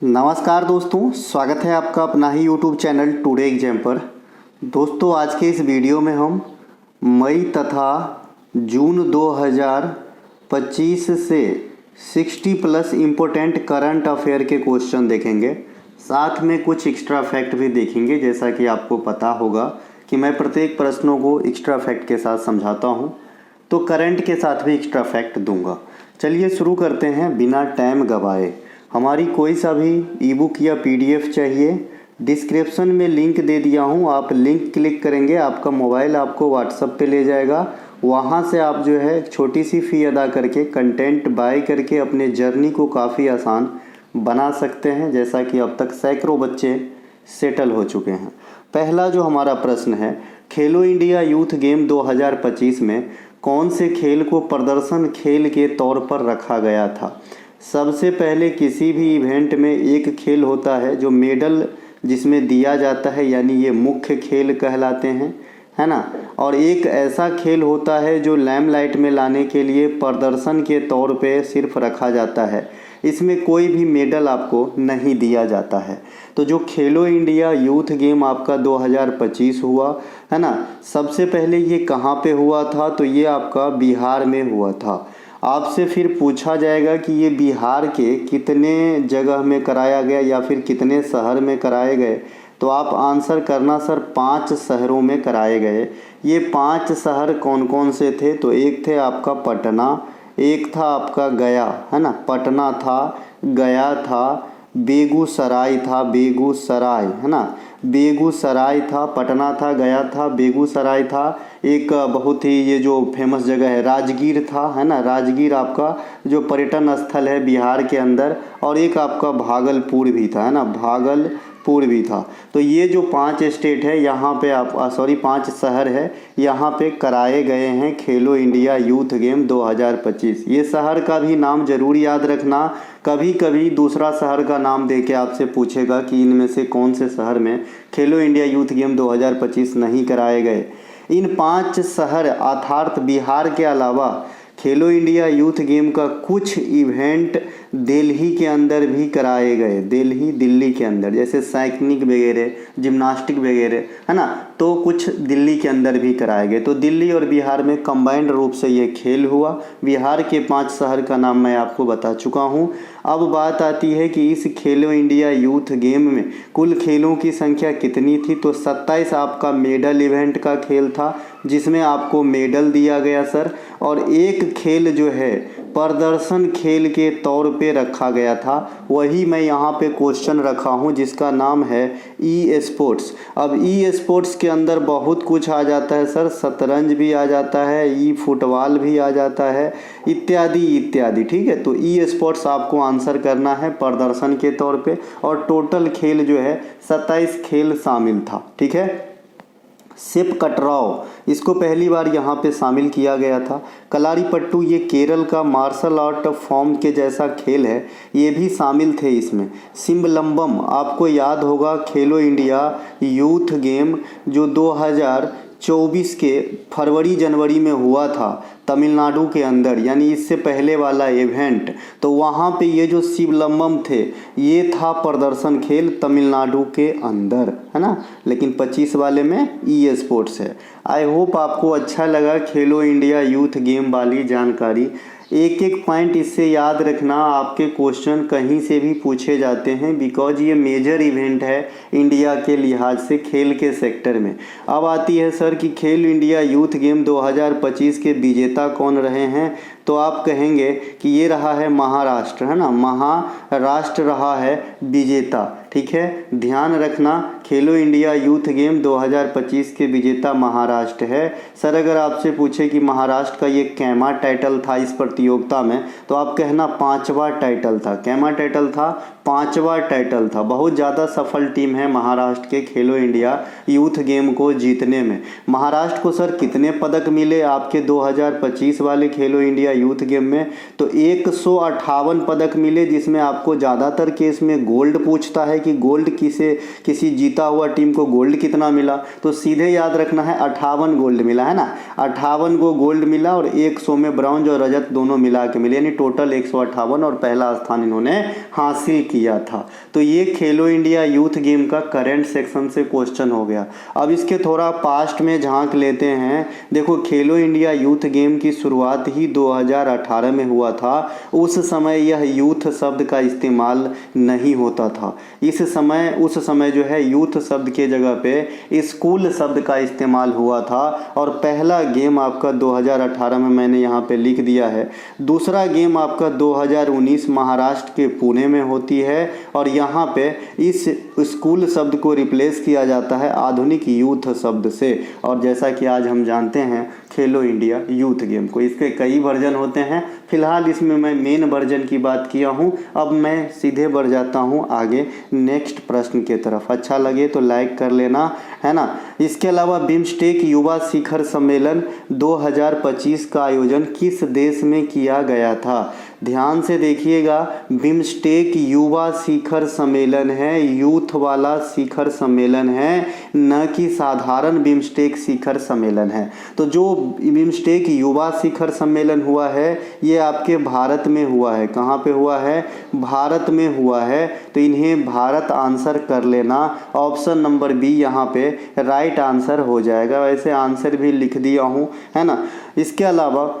नमस्कार दोस्तों, स्वागत है आपका अपना ही यूट्यूब चैनल टुडे एग्जाम पर। दोस्तों, आज के इस वीडियो में हम मई तथा जून 2025 से 60 प्लस इम्पोर्टेंट करंट अफेयर के क्वेश्चन देखेंगे। साथ में कुछ एक्स्ट्रा फैक्ट भी देखेंगे। जैसा कि आपको पता होगा कि मैं प्रत्येक प्रश्नों को एक्स्ट्रा फैक्ट के साथ समझाता हूँ, तो करंट के साथ भी एक्स्ट्रा फैक्ट दूंगा। चलिए शुरू करते हैं बिना टाइम गवाए। हमारी कोई सा भी ई बुक या पीडीएफ चाहिए, डिस्क्रिप्शन में लिंक दे दिया हूँ। आप लिंक क्लिक करेंगे, आपका मोबाइल आपको व्हाट्सएप पे ले जाएगा। वहाँ से आप जो है एक छोटी सी फ़ी अदा करके कंटेंट बाय करके अपने जर्नी को काफ़ी आसान बना सकते हैं, जैसा कि अब तक सैकड़ों बच्चे सेटल हो चुके हैं। पहला जो हमारा प्रश्न है, खेलो इंडिया यूथ गेम 2025 में कौन से खेल को प्रदर्शन खेल के तौर पर रखा गया था? सबसे पहले किसी भी इवेंट में एक खेल होता है जो मेडल जिसमें दिया जाता है, यानी ये मुख्य खेल कहलाते हैं, है ना। और एक ऐसा खेल होता है जो लैमलाइट में लाने के लिए प्रदर्शन के तौर पे सिर्फ रखा जाता है। इसमें कोई भी मेडल आपको नहीं दिया जाता है। तो जो खेलो इंडिया यूथ गेम आपका 2025 हुआ है ना, सबसे पहले ये कहाँ पे हुआ था? तो ये आपका बिहार में हुआ था। आपसे फिर पूछा जाएगा कि ये बिहार के कितने जगह में कराया गया या फिर कितने शहर में कराए गए, तो आप आंसर करना सर 5 शहरों में कराए गए। ये 5 शहर कौन कौन से थे? तो एक थे आपका पटना, एक था आपका गया, है ना, पटना था, गया था, बेगूसराय था, बेगूसराय, है ना, बेगूसराय था, पटना था, गया था, बेगूसराय था। एक बहुत ही ये जो फेमस जगह है राजगीर था, है ना, राजगीर आपका जो पर्यटन स्थल है बिहार के अंदर। और एक आपका भागलपुर भी था, है ना, भागलपुर भी था। तो ये जो 5 स्टेट है यहाँ पे आप 5 शहर है, यहाँ पे कराए गए हैं खेलो इंडिया यूथ गेम 2025। ये शहर का भी नाम जरूर याद रखना। कभी कभी दूसरा शहर का नाम दे के आपसे पूछेगा कि इनमें से कौन से शहर में खेलो इंडिया यूथ गेम 2025 नहीं कराए गए। इन 5 शहर अर्थात बिहार के अलावा खेलो इंडिया यूथ गेम का कुछ इवेंट दिल्ली के अंदर भी कराए गए। दिल्ली के अंदर, जैसे साइकिलिंग वगैरह, जिम्नास्टिक वगैरह, है ना, तो कुछ दिल्ली के अंदर भी कराए गए। तो दिल्ली और बिहार में कंबाइंड रूप से ये खेल हुआ। बिहार के 5 शहर का नाम मैं आपको बता चुका हूँ। अब बात आती है कि इस खेलो इंडिया यूथ गेम में कुल खेलों की संख्या कितनी थी? तो 27 आपका मेडल इवेंट का खेल था, जिसमें आपको मेडल दिया गया सर। और एक खेल जो है प्रदर्शन खेल के तौर पे रखा गया था, वही मैं यहाँ पे क्वेश्चन रखा हूँ, जिसका नाम है ई स्पोर्ट्स। अब ई स्पोर्ट्स के अंदर बहुत कुछ आ जाता है सर, शतरंज भी आ जाता है, ई फुटबॉल भी आ जाता है, इत्यादि इत्यादि। ठीक है, तो ई स्पोर्ट्स आपको आंसर करना है प्रदर्शन के तौर पे। और टोटल खेल जो है 27 खेल शामिल था। ठीक है, सिप कटराव, इसको पहली बार यहाँ पे शामिल किया गया था। कलारीपट्टू, ये केरल का मार्शल आर्ट फॉर्म के जैसा खेल है, ये भी शामिल थे इसमें। सिम्बलम्बम, आपको याद होगा खेलो इंडिया यूथ गेम जो 2024 के फरवरी जनवरी में हुआ था तमिलनाडु के अंदर, यानी इससे पहले वाला इवेंट। तो वहाँ पे ये जो सिम्बलम्बम थे, ये था प्रदर्शन खेल तमिलनाडु के अंदर, है ना। लेकिन 25 वाले में ई स्पोर्ट्स है। आई होप आपको अच्छा लगा खेलो इंडिया यूथ गेम वाली जानकारी। एक एक पॉइंट इससे याद रखना, आपके क्वेश्चन कहीं से भी पूछे जाते हैं, बिकॉज ये मेजर इवेंट है इंडिया के लिहाज से खेल के सेक्टर में। अब आती है सर कि खेल इंडिया यूथ गेम 2025 के विजेता कौन रहे हैं? तो आप कहेंगे कि ये रहा है महाराष्ट्र, है ना, महाराष्ट्र रहा है विजेता। ठीक है, ध्यान रखना, खेलो इंडिया यूथ गेम 2025 के विजेता महाराष्ट्र है। सर अगर आपसे पूछे कि महाराष्ट्र का ये कैमा टाइटल था इस प्रतियोगिता में, तो आप कहना 5वां टाइटल था। कैमा टाइटल था, 5वां टाइटल था। बहुत ज़्यादा सफल टीम है महाराष्ट्र के खेलो इंडिया यूथ गेम को जीतने में। महाराष्ट्र को सर कितने पदक मिले आपके 2025 वाले खेलो इंडिया यूथ गेम में, तो 158 पदक मिले, जिसमें आपको ज़्यादातर केस में गोल्ड पूछता है कि गोल्ड किसी जीता हुआ टीम को गोल्ड कितना मिला, तो सीधे याद रखना है 58 गोल्ड मिला है ना, 58 को गोल्ड मिला और 100 में ब्रॉन्ज और रजत दोनों मिला के मिले, यानी टोटल 158 और पहला स्थान इन्होंने हासिल किया था। तो ये खेलो इंडिया यूथ गेम का करंट सेक्शन से क्वेश्चन हो गया। अब इसके थोड़ा पास्ट में झांक लेते हैं। देखो खेलो इंडिया यूथ गेम की शुरुआत ही 2018 में हुआ था। उस समय यह यूथ शब्द का इस्तेमाल नहीं होता था। उस समय जो है यूथ शब्द के जगह पे स्कूल शब्द का इस्तेमाल हुआ था। और पहला गेम आपका 2018 में मैंने यहाँ पे लिख दिया है। दूसरा गेम आपका 2019 महाराष्ट्र के पुणे में होती है और यहाँ पे इस स्कूल शब्द को रिप्लेस किया जाता है आधुनिक यूथ शब्द से। और जैसा कि आज हम जानते हैं खेलो इंडिया यूथ गेम को, इसके कई वर्जन होते हैं। फिलहाल इसमें मैं मेन वर्जन की बात किया हूँ। अब मैं सीधे बढ़ जाता हूँ आगे नेक्स्ट प्रश्न के तरफ। अच्छा लगे तो लाइक कर लेना, है ना। इसके अलावा बिम्स्टेक युवा शिखर सम्मेलन 2025 का आयोजन किस देश में किया गया था? ध्यान से देखिएगा, बिम्स्टेक युवा शिखर सम्मेलन है, यूथ वाला शिखर सम्मेलन है, न कि साधारण बिम्स्टेक शिखर सम्मेलन है। तो जो बिम्स्टेक युवा शिखर सम्मेलन हुआ है ये आपके भारत में हुआ है। कहाँ पे हुआ है? भारत में हुआ है। तो इन्हें भारत आंसर कर लेना। ऑप्शन नंबर बी यहाँ पे राइट आंसर हो जाएगा। वैसे आंसर भी लिख दिया हूँ, है ना। इसके अलावा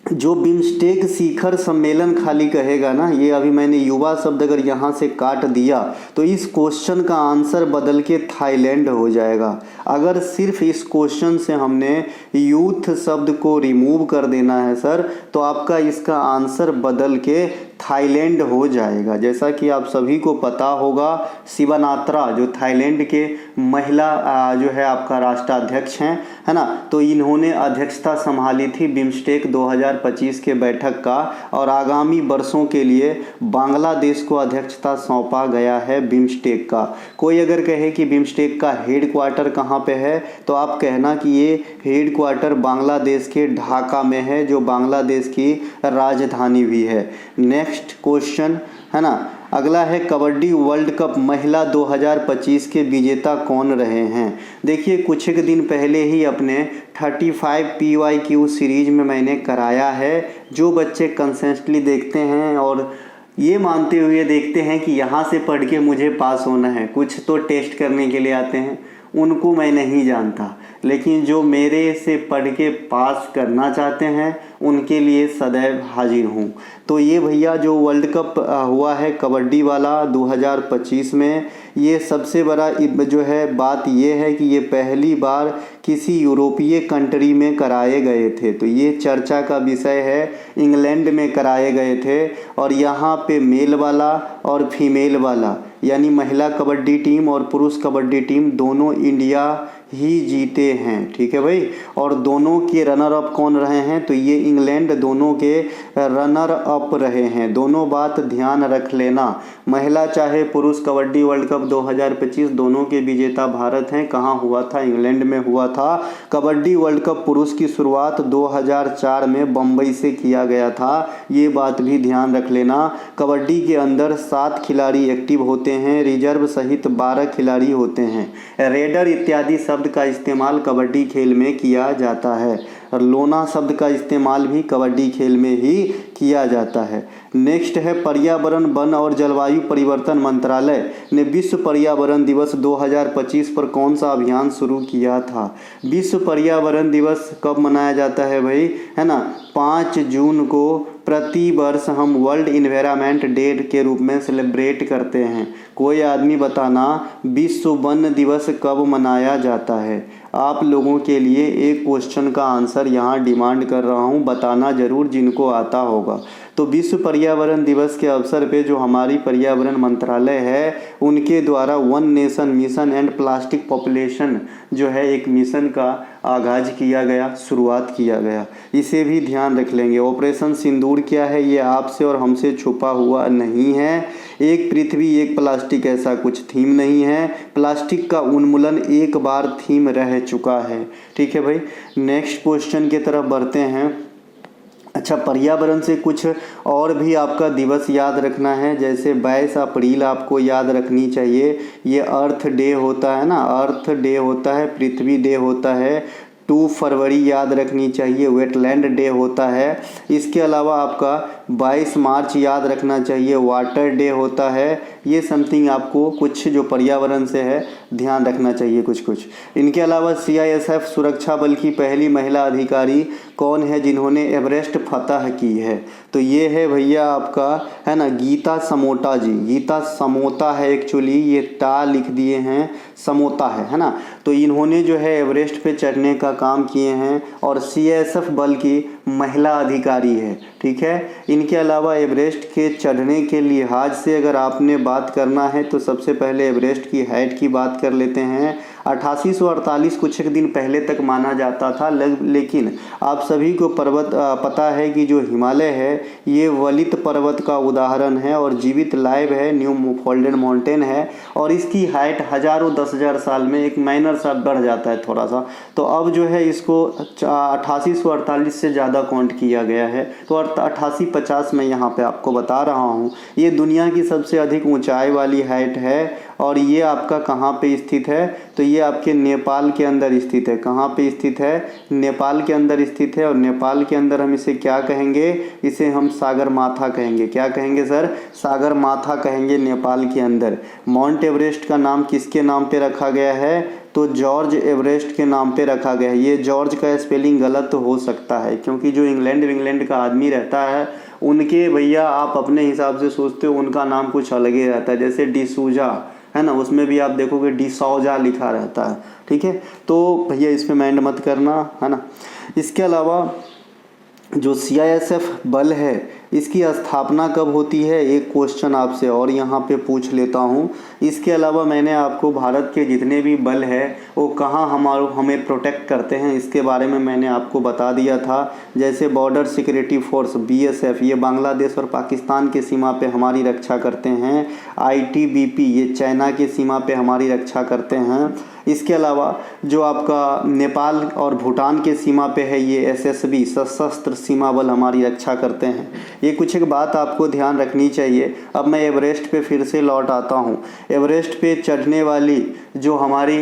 जो बिम्स्टेक शिखर सम्मेलन खाली कहेगा ना, ये अभी मैंने युवा शब्द अगर यहाँ से काट दिया तो इस क्वेश्चन का आंसर बदल के थाईलैंड हो जाएगा। अगर सिर्फ इस क्वेश्चन से हमने यूथ शब्द को रिमूव कर देना है सर, तो आपका इसका आंसर बदल के थाईलैंड हो जाएगा। जैसा कि आप सभी को पता होगा, शिवनात्रा जो थाईलैंड के महिला जो है आपका राष्ट्राध्यक्ष हैं, है ना, तो इन्होंने अध्यक्षता संभाली थी बिम्स्टेक 2025 के बैठक का। और आगामी वर्षों के लिए बांग्लादेश को अध्यक्षता सौंपा गया है बिम्स्टेक का। कोई अगर कहे कि बिम्स्टेक का हेड क्वार्टर कहाँ पे है, तो आप कहना कि ये हेड क्वार्टर बांग्लादेश के ढाका में है, जो बांग्लादेश की राजधानी भी है। नेक्स्ट क्वेश्चन, है ना, अगला है कबड्डी वर्ल्ड कप महिला 2025 के विजेता कौन रहे हैं? देखिए कुछ एक दिन पहले ही अपने 35 PYQ सीरीज में मैंने कराया है। जो बच्चे कंसिस्टेंटली देखते हैं और ये मानते हुए देखते हैं कि यहाँ से पढ़ के मुझे पास होना है, कुछ तो टेस्ट करने के लिए आते हैं, उनको मैं नहीं जानता। लेकिन जो मेरे से पढ़ के पास करना चाहते हैं उनके लिए सदैव हाजिर हूँ। तो ये भैया जो वर्ल्ड कप हुआ है कबड्डी वाला 2025 में, ये सबसे बड़ा जो है बात ये है कि ये पहली बार किसी यूरोपीय कंट्री में कराए गए थे। तो ये चर्चा का विषय है। इंग्लैंड में कराए गए थे और यहाँ पे मेल वाला और फीमेल वाला यानी महिला कबड्डी टीम और पुरुष कबड्डी टीम दोनों इंडिया ही जीते हैं। ठीक है भाई। और दोनों के रनर अप कौन रहे हैं? तो ये इंग्लैंड दोनों के रनर अप रहे हैं। दोनों बात ध्यान रख लेना। महिला चाहे पुरुष कबड्डी वर्ल्ड कप 2025 दोनों के विजेता भारत हैं। कहाँ हुआ था? इंग्लैंड में हुआ था। कबड्डी वर्ल्ड कप पुरुष की शुरुआत 2004 में बम्बई से किया गया था। ये बात भी ध्यान रख लेना। कबड्डी के अंदर 7 खिलाड़ी एक्टिव होते हैं, रिजर्व सहित 12 खिलाड़ी होते हैं। रेडर इत्यादि शब्द का इस्तेमाल कबड्डी खेल में किया जाता है और लोना शब्द का इस्तेमाल भी कबड्डी खेल में ही किया जाता है। नेक्स्ट है पर्यावरण वन और जलवायु परिवर्तन मंत्रालय ने विश्व पर्यावरण दिवस 2025 पर कौन सा अभियान शुरू किया था? विश्व पर्यावरण दिवस कब मनाया जाता है भाई? है ना, 5 जून को प्रति वर्ष हम वर्ल्ड इन्वायरमेंट डे के रूप में सेलिब्रेट करते हैं। कोई आदमी बताना विश्व वन दिवस कब मनाया जाता है? आप लोगों के लिए एक क्वेश्चन का आंसर यहाँ डिमांड कर रहा हूँ, बताना ज़रूर जिनको आता होगा। तो विश्व पर्यावरण दिवस के अवसर पे जो हमारी पर्यावरण मंत्रालय है उनके द्वारा one nation mission and plastic population जो है एक मिशन का आगाज़ किया गया, शुरुआत किया गया। इसे भी ध्यान रख लेंगे। ऑपरेशन सिंदूर क्या है? ये आपसे और हमसे छुपा हुआ नहीं है। एक पृथ्वी एक प्लास्टिक ऐसा कुछ थीम नहीं है। प्लास्टिक का उन्मूलन एक बार थीम रह चुका है। ठीक है भाई। नेक्स्ट क्वेश्चन की तरफ बढ़ते हैं। अच्छा, पर्यावरण से कुछ और भी आपका दिवस याद रखना है, जैसे 22 अप्रैल आपको याद रखनी चाहिए, ये अर्थ डे होता है ना, अर्थ डे होता है, पृथ्वी डे होता है। 2 फरवरी याद रखनी चाहिए, वेटलैंड डे होता है। इसके अलावा आपका 22 मार्च याद रखना चाहिए, वाटर डे होता है। ये समथिंग आपको कुछ जो पर्यावरण से है ध्यान रखना चाहिए कुछ कुछ। इनके अलावा CISF सुरक्षा बल की पहली महिला अधिकारी कौन है जिन्होंने एवरेस्ट फतह की है? तो ये है भैया आपका, है ना, गीता समोता जी। गीता समोता है एक्चुअली, ये टा लिख दिए हैं, समोता है ना। तो इन्होंने जो है एवरेस्ट पे चढ़ने का काम किए हैं और CISF बल की महिला अधिकारी है, ठीक है। इनके अलावा एवरेस्ट के चढ़ने के लिहाज से अगर आपने बात करना है तो सबसे पहले एवरेस्ट की हाइट की बात कर लेते हैं। 8848 कुछ एक दिन पहले तक माना जाता था, लेकिन आप सभी को पर्वत पता है कि जो हिमालय है ये वलित पर्वत का उदाहरण है और जीवित लाइव है, न्यू फोल्डेड माउंटेन है, और इसकी हाइट हज़ारों 10,000 साल में एक माइनर सा बढ़ जाता है थोड़ा सा। तो अब जो है इसको 8848 से ज़्यादा काउंट किया गया है, तो 8850 में यहाँ पे आपको बता रहा हूँ। ये दुनिया की सबसे अधिक ऊंचाई वाली हाइट है और ये आपका कहाँ पे स्थित है? तो ये आपके नेपाल के अंदर स्थित है। कहाँ पे स्थित है? नेपाल के अंदर स्थित है। और नेपाल के अंदर हम इसे क्या कहेंगे? इसे हम सागर माथा कहेंगे। क्या कहेंगे सर? सागर माथा कहेंगे नेपाल के अंदर। माउंट एवरेस्ट का नाम किसके नाम पे रखा गया है? तो जॉर्ज एवरेस्ट के नाम पे रखा गया है। ये जॉर्ज का स्पेलिंग गलत हो सकता है क्योंकि जो इंग्लैंड का आदमी रहता है उनके भैया आप अपने हिसाब से सोचते हो, उनका नाम कुछ अलग ही रहता है। जैसे डिसूजा है ना, उसमें भी आप देखोगे डिसौजा लिखा रहता है, ठीक है। तो भैया इसमें माइंड मत करना, है ना। इसके अलावा जो CISF बल है इसकी स्थापना कब होती है, एक क्वेश्चन आपसे और यहाँ पे पूछ लेता हूँ। इसके अलावा मैंने आपको भारत के जितने भी बल है वो कहाँ हमें प्रोटेक्ट करते हैं इसके बारे में मैंने आपको बता दिया था। जैसे बॉर्डर सिक्योरिटी फोर्स BSF, ये बांग्लादेश और पाकिस्तान के सीमा पे हमारी रक्षा करते हैं। ITBP, ये चाइना की सीमा पे हमारी रक्षा करते हैं। इसके अलावा जो आपका नेपाल और भूटान के सीमा पे है ये SSB, सशस्त्र सीमा बल हमारी रक्षा करते हैं। ये कुछ एक बात आपको ध्यान रखनी चाहिए। अब मैं एवरेस्ट पे फिर से लौट आता हूँ। एवरेस्ट पे चढ़ने वाली जो हमारी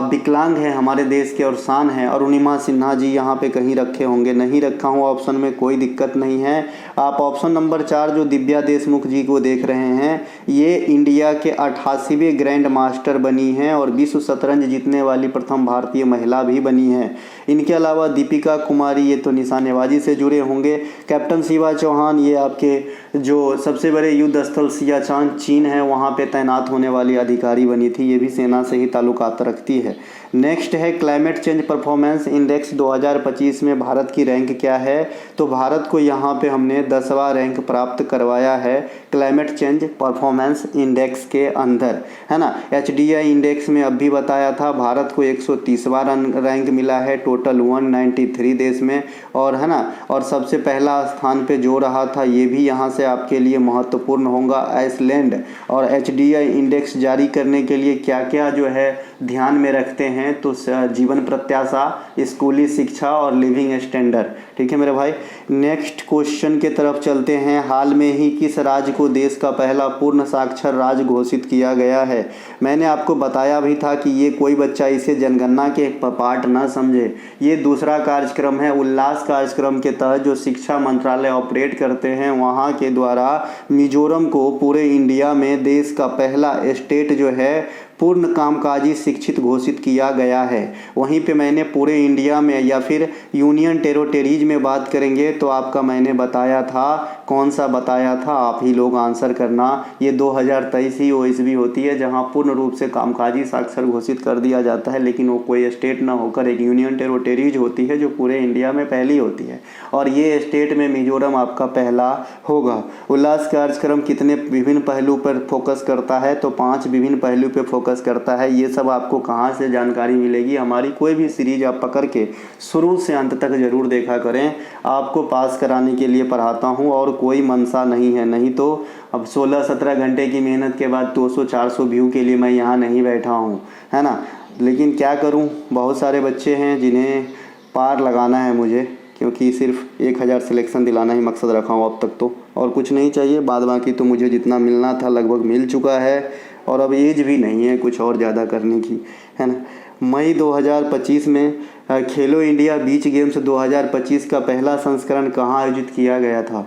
विकलांग है हमारे देश के और शान है, अरुणिमा सिन्हा जी यहाँ पे कहीं रखे होंगे, नहीं रखा हूँ ऑप्शन में, कोई दिक्कत नहीं है। आप ऑप्शन नंबर 4 जो दिव्या देशमुख जी को देख रहे हैं, ये इंडिया के 88वें ग्रैंड मास्टर बनी हैं और विश्व शतरंज जीतने वाली प्रथम भारतीय महिला भी बनी है। इनके अलावा दीपिका कुमारी, ये तो निशानेबाजी से जुड़े होंगे। कैप्टन शिवा चौहान, ये आपके जो सबसे बड़े युद्ध स्थल सियाचिन चीन है वहाँ पे तैनात होने वाली अधिकारी बनी थी, ये भी सेना से ही ताल्लुकात रखती है। नेक्स्ट है क्लाइमेट चेंज परफॉर्मेंस इंडेक्स 2025 में भारत की रैंक क्या है? तो भारत को यहाँ पे हमने 10वां रैंक प्राप्त करवाया है क्लाइमेट चेंज परफॉर्मेंस इंडेक्स के अंदर, है ना। HDI इंडेक्स में अभी बताया था भारत को 130वां रैंक मिला है टोटल 193 देश में, और है ना, और सबसे पहला स्थान पे जो रहा था ये भी यहाँ से आपके लिए महत्वपूर्ण होगा आइसलैंड। और HDI इंडेक्स जारी करने के लिए क्या क्या जो है ध्यान में रखते हैं, तो जीवन प्रत्याशा, स्कूली शिक्षा और लिविंग स्टैंडर्ड, ठीक है मेरे भाई। नेक्स्ट क्वेश्चन के तरफ चलते हैं। हाल में ही किस राज्य को देश का पहला पूर्ण साक्षर राज्य घोषित किया गया है? मैंने आपको बताया भी था कि ये कोई बच्चा इसे जनगणना के एक पार्ट ना समझे, ये दूसरा कार्यक्रम है। उल्लास कार्यक्रम के तहत जो शिक्षा मंत्रालय ऑपरेट करते हैं वहाँ के द्वारा मिजोरम को पूरे इंडिया में देश का पहला स्टेट जो है पूर्ण कामकाजी शिक्षित घोषित किया गया है। वहीं पे मैंने पूरे इंडिया में या फिर यूनियन टेरिटरीज में बात करेंगे तो आपका मैंने बताया था, कौन सा बताया था, आप ही लोग आंसर करना। ये 2023 ही वो ईस्वी होती है जहां पूर्ण रूप से कामकाजी साक्षर घोषित कर दिया जाता है, लेकिन वो कोई स्टेट ना होकर एक यूनियन टेरिटरीज होती है जो पूरे इंडिया में पहली होती है, और ये स्टेट में मिजोरम आपका पहला होगा। उल्लास कार्यक्रम कितने विभिन्न पहलू पर फोकस करता है? तो 5 विभिन्न पहलू पर फोकस करता है। ये सब आपको कहाँ से जानकारी मिलेगी? हमारी कोई भी सीरीज आप पकड़ के शुरू से अंत तक जरूर देखा करें। आपको पास कराने के लिए पढ़ाता हूँ और कोई मंशा नहीं है, नहीं तो अब 16-17 घंटे की मेहनत के बाद 200-400 व्यू के लिए मैं यहाँ नहीं बैठा हूँ, है ना। लेकिन क्या करूँ, बहुत सारे बच्चे हैं जिन्हें पार लगाना है मुझे, क्योंकि सिर्फ 1000 सिलेक्शन दिलाना ही मकसद रखा हूँ अब तक तो, और कुछ नहीं चाहिए। बाद बाकी तो मुझे जितना मिलना था लगभग मिल चुका है, और अब एज भी नहीं है कुछ और ज़्यादा करने की, है ना। मई 2025 में खेलो इंडिया बीच गेम्स 2025 का पहला संस्करण कहाँ आयोजित किया गया था।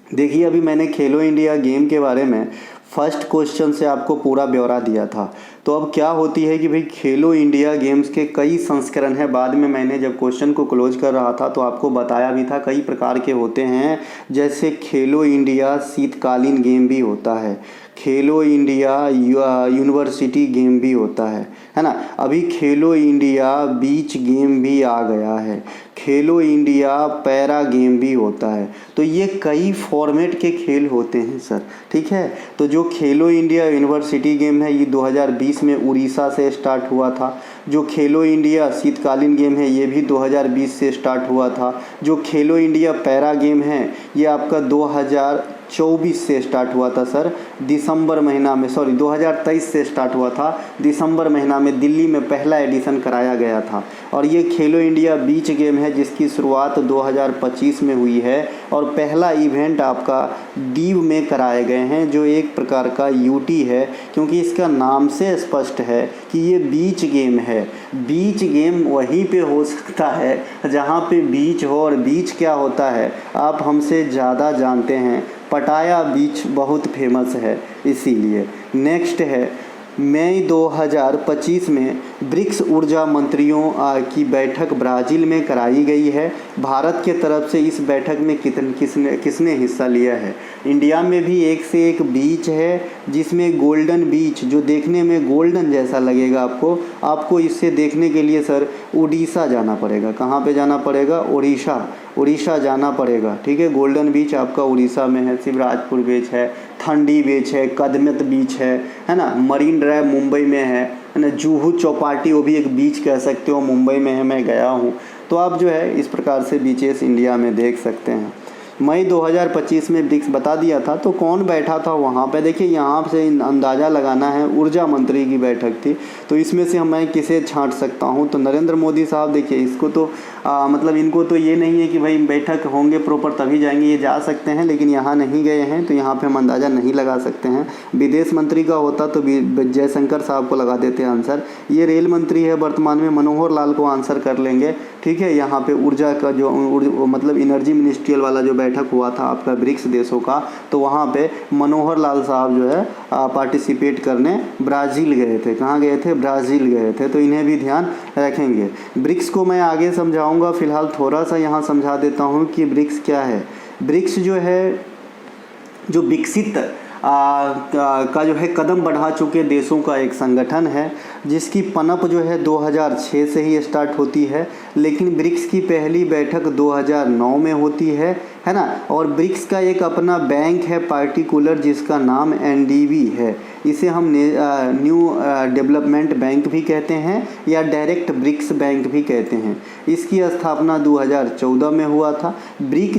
देखिए, अभी मैंने खेलो इंडिया गेम के बारे में फर्स्ट क्वेश्चन से आपको पूरा ब्यौरा दिया था। तो अब क्या होती है कि भाई खेलो इंडिया गेम्स के कई संस्करण हैं। बाद में मैंने जब क्वेश्चन को क्लोज कर रहा था तो आपको बताया भी था कई प्रकार के होते हैं, जैसे खेलो इंडिया शीतकालीन गेम भी होता है, खेलो इंडिया यूनिवर्सिटी गेम भी होता है ना। अभी खेलो इंडिया बीच गेम भी आ गया है, खेलो इंडिया पैरा गेम भी होता है। तो ये कई फॉर्मेट के खेल होते हैं सर, ठीक है। तो जो खेलो इंडिया यूनिवर्सिटी गेम है ये 2020 में उड़ीसा से स्टार्ट हुआ था। जो खेलो इंडिया शीतकालीन गेम है ये भी 2020 से स्टार्ट हुआ था। जो खेलो इंडिया पैरा गेम है ये आपका 2024 से स्टार्ट हुआ था सर, दिसंबर महीना में, सॉरी 2023 से स्टार्ट हुआ था, दिसंबर महीना में दिल्ली में पहला एडिशन कराया गया था। और ये खेलो इंडिया बीच गेम है जिसकी शुरुआत 2025 में हुई है, और पहला इवेंट आपका दीव में कराए गए हैं जो एक प्रकार का यूटी है, क्योंकि इसका नाम से स्पष्ट है कि ये बीच गेम है। बीच गेम वहीं पे हो सकता है जहाँ पे बीच हो, और बीच क्या होता है आप हमसे ज़्यादा जानते हैं, पटाया बीच बहुत फेमस है इसीलिए। नेक्स्ट है मई 2025 में ब्रिक्स ऊर्जा मंत्रियों की बैठक ब्राज़ील में कराई गई है। भारत के तरफ से इस बैठक में किसने हिस्सा लिया है। इंडिया में भी एक से एक बीच है, जिसमें गोल्डन बीच जो देखने में गोल्डन जैसा लगेगा आपको इससे देखने के लिए सर उड़ीसा जाना पड़ेगा। कहाँ पे जाना पड़ेगा? उड़ीसा जाना पड़ेगा, ठीक है। गोल्डन बीच आपका उड़ीसा में है, शिवराजपुर बीच है, थंडी बीच है, कदमत बीच है ना। मरीन ड्राइव मुंबई में है ना। जुहू चौपाटी वो भी एक बीच कह सकते हो, मुंबई में है, मैं गया हूँ। तो आप जो है इस प्रकार से बीचेस इंडिया में देख सकते हैं। मई 2025 में ब्रिक्स बता दिया था, तो कौन बैठा था वहाँ पे? देखिए यहाँ से अंदाज़ा लगाना है, ऊर्जा मंत्री की बैठक थी। तो इसमें से मैं किसे छांट सकता हूँ? तो नरेंद्र मोदी साहब, देखिए इसको तो मतलब इनको तो ये नहीं है कि भाई बैठक होंगे प्रॉपर तभी जाएंगे, ये जा सकते हैं लेकिन यहाँ नहीं गए हैं तो यहाँ पे हम अंदाज़ा नहीं लगा सकते हैं। विदेश मंत्री का होता तो जयशंकर साहब को लगा देते आंसर। ये रेल मंत्री है वर्तमान में, मनोहर लाल को आंसर कर लेंगे, ठीक है। यहाँ पे ऊर्जा का जो मतलब एनर्जी मिनिस्ट्रियल वाला जो बैठक हुआ था आपका ब्रिक्स देशों का, तो वहाँ पे मनोहर लाल साहब जो है पार्टिसिपेट करने ब्राज़ील गए थे। कहाँ गए थे? ब्राज़ील गए थे। तो इन्हें भी ध्यान रखेंगे। ब्रिक्स को मैं आगे समझाऊंगा, फिलहाल थोड़ा सा यहाँ समझा देता हूँ कि ब्रिक्स क्या है। ब्रिक्स जो है जो विकसित का जो है कदम बढ़ा चुके देशों का एक संगठन है, जिसकी पनप जो है 2006 से ही स्टार्ट होती है, लेकिन ब्रिक्स की पहली बैठक 2009 में होती है ना। और ब्रिक्स का एक अपना बैंक है पार्टिकुलर जिसका नाम एनडीबी है। इसे हम न्यू डेवलपमेंट बैंक भी कहते हैं या डायरेक्ट ब्रिक्स बैंक भी कहते हैं। इसकी स्थापना 2014 में हुआ था। ब्रिक्स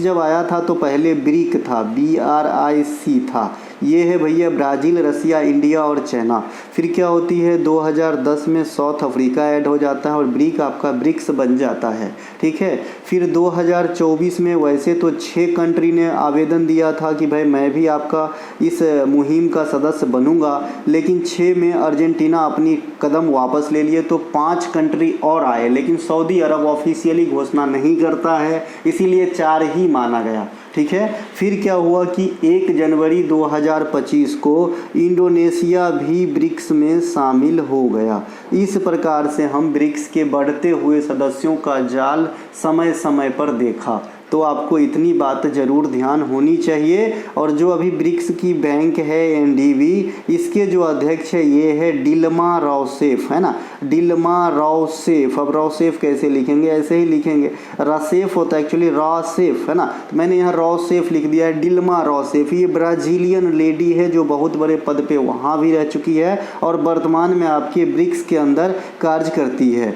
जब आया था तो पहले ब्रिक था, BRIC था। ये है भैया ब्राज़ील, रसिया, इंडिया और चाइना। फिर क्या होती है 2010 में साउथ अफ्रीका ऐड हो जाता है और ब्रिक आपका ब्रिक्स बन जाता है, ठीक है। फिर 2024 में वैसे तो 6 कंट्री ने आवेदन दिया था कि भाई मैं भी आपका इस मुहिम का सदस्य बनूंगा, लेकिन 6 में अर्जेंटीना अपनी कदम वापस ले लिए तो 5 कंट्री और आए, लेकिन सऊदी अरब ऑफिशियली घोषणा नहीं करता है, इसीलिए 4 ही माना गया, ठीक है। फिर क्या हुआ कि 1 जनवरी 2025 को इंडोनेशिया भी ब्रिक्स में शामिल हो गया। इस प्रकार से हम ब्रिक्स के बढ़ते हुए सदस्यों का जाल समय समय पर देखा। तो आपको इतनी बात ज़रूर ध्यान होनी चाहिए। और जो अभी ब्रिक्स की बैंक है एनडीबी, इसके जो अध्यक्ष है ये है डिल्मा राउसेफ, है ना, डिल्मा राउसेफ। अब राउसेफ कैसे लिखेंगे? ऐसे ही लिखेंगे, रासेफ होता है एक्चुअली, रासेफ, है ना। तो मैंने यहाँ राउसेफ लिख दिया है, डिल्मा राउसेफ। ये ब्राज़ीलियन लेडी है जो बहुत बड़े पद पे वहाँ भी रह चुकी है और वर्तमान में आपके ब्रिक्स के अंदर कार्य करती है।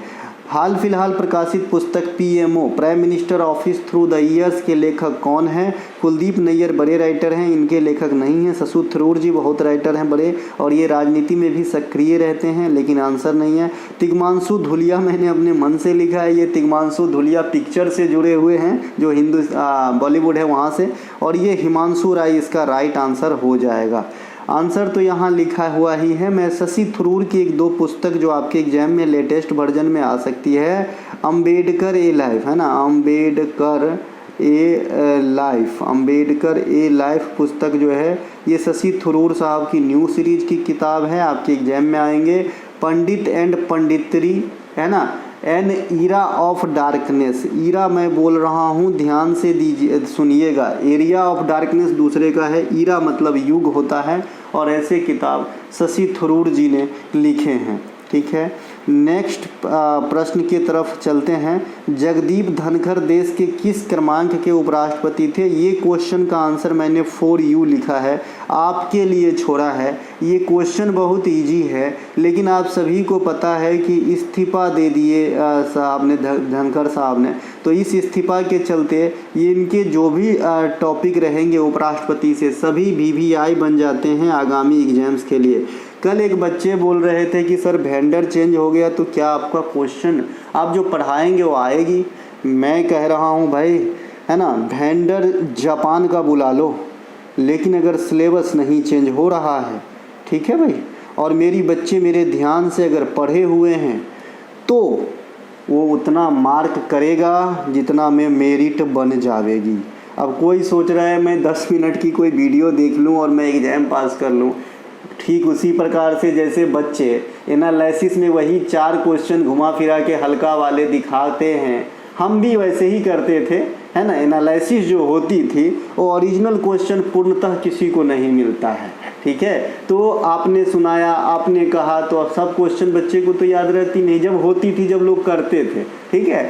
हाल फिलहाल प्रकाशित पुस्तक PMO prime minister office through the years के लेखक कौन हैं? कुलदीप नैयर बड़े राइटर हैं, इनके लेखक नहीं हैं। शशि थरूर जी बहुत राइटर हैं बड़े, और ये राजनीति में भी सक्रिय रहते हैं, लेकिन आंसर नहीं है। तिग्मांशु धूलिया मैंने अपने मन से लिखा है, ये तिग्मांशु धूलिया पिक्चर से जुड़े हुए हैं जो बॉलीवुड है वहाँ से, और ये हिमांशु राय इसका राइट आंसर हो जाएगा। आंसर तो यहाँ लिखा हुआ ही है। मैं शशि थरूर की एक दो पुस्तक जो आपके एग्जाम में लेटेस्ट वर्जन में आ सकती है, अम्बेडकर ए लाइफ, है ना, अम्बेडकर ए लाइफ पुस्तक जो है ये शशि थरूर साहब की न्यू सीरीज की किताब है, आपके एग्जाम में आएंगे। पंडित एंड पंडितरी, है ना, an era of darkness, era मैं बोल रहा हूँ ध्यान से दीजिए सुनिएगा, एरिया ऑफ डार्कनेस दूसरे का है, ईरा मतलब युग होता है, और ऐसे किताब शशि थरूर जी ने लिखे हैं। ठीक है, नेक्स्ट प्रश्न की तरफ चलते हैं। जगदीप धनखड़ देश के किस क्रमांक के उपराष्ट्रपति थे? ये क्वेश्चन का आंसर मैंने फॉर यू लिखा है, आपके लिए छोड़ा है। ये क्वेश्चन बहुत इजी है, लेकिन आप सभी को पता है कि इस्तीफा दे दिए साहब ने, धनखड़ साहब ने, तो इस इस्तीफा के चलते ये इनके जो भी टॉपिक रहेंगे उपराष्ट्रपति से सभी VVI बन जाते हैं आगामी एग्जाम्स के लिए। कल एक बच्चे बोल रहे थे कि सर वेंडर चेंज हो गया तो क्या आपका क्वेश्चन आप जो पढ़ाएंगे वो आएगी? मैं कह रहा हूँ भाई, है ना, वेंडर जापान का बुला लो, लेकिन अगर सिलेबस नहीं चेंज हो रहा है, ठीक है भाई, और मेरी बच्चे मेरे ध्यान से अगर पढ़े हुए हैं तो वो उतना मार्क करेगा जितना में मेरिट बन जाएगी। अब कोई सोच रहा है मैं 10 मिनट की कोई वीडियो देख लूँ और मैं एग्ज़ाम पास कर लूँ, ठीक उसी प्रकार से जैसे बच्चे एनालिसिस में वही 4 क्वेश्चन घुमा फिरा के हल्का वाले दिखाते हैं, हम भी वैसे ही करते थे, है ना। एनालिसिस जो होती थी वो ओरिजिनल क्वेश्चन पूर्णतः किसी को नहीं मिलता है, ठीक है। तो आपने सुनाया, आपने कहा, तो अब सब क्वेश्चन बच्चे को तो याद रहती नहीं, जब होती थी, जब लोग करते थे, ठीक है।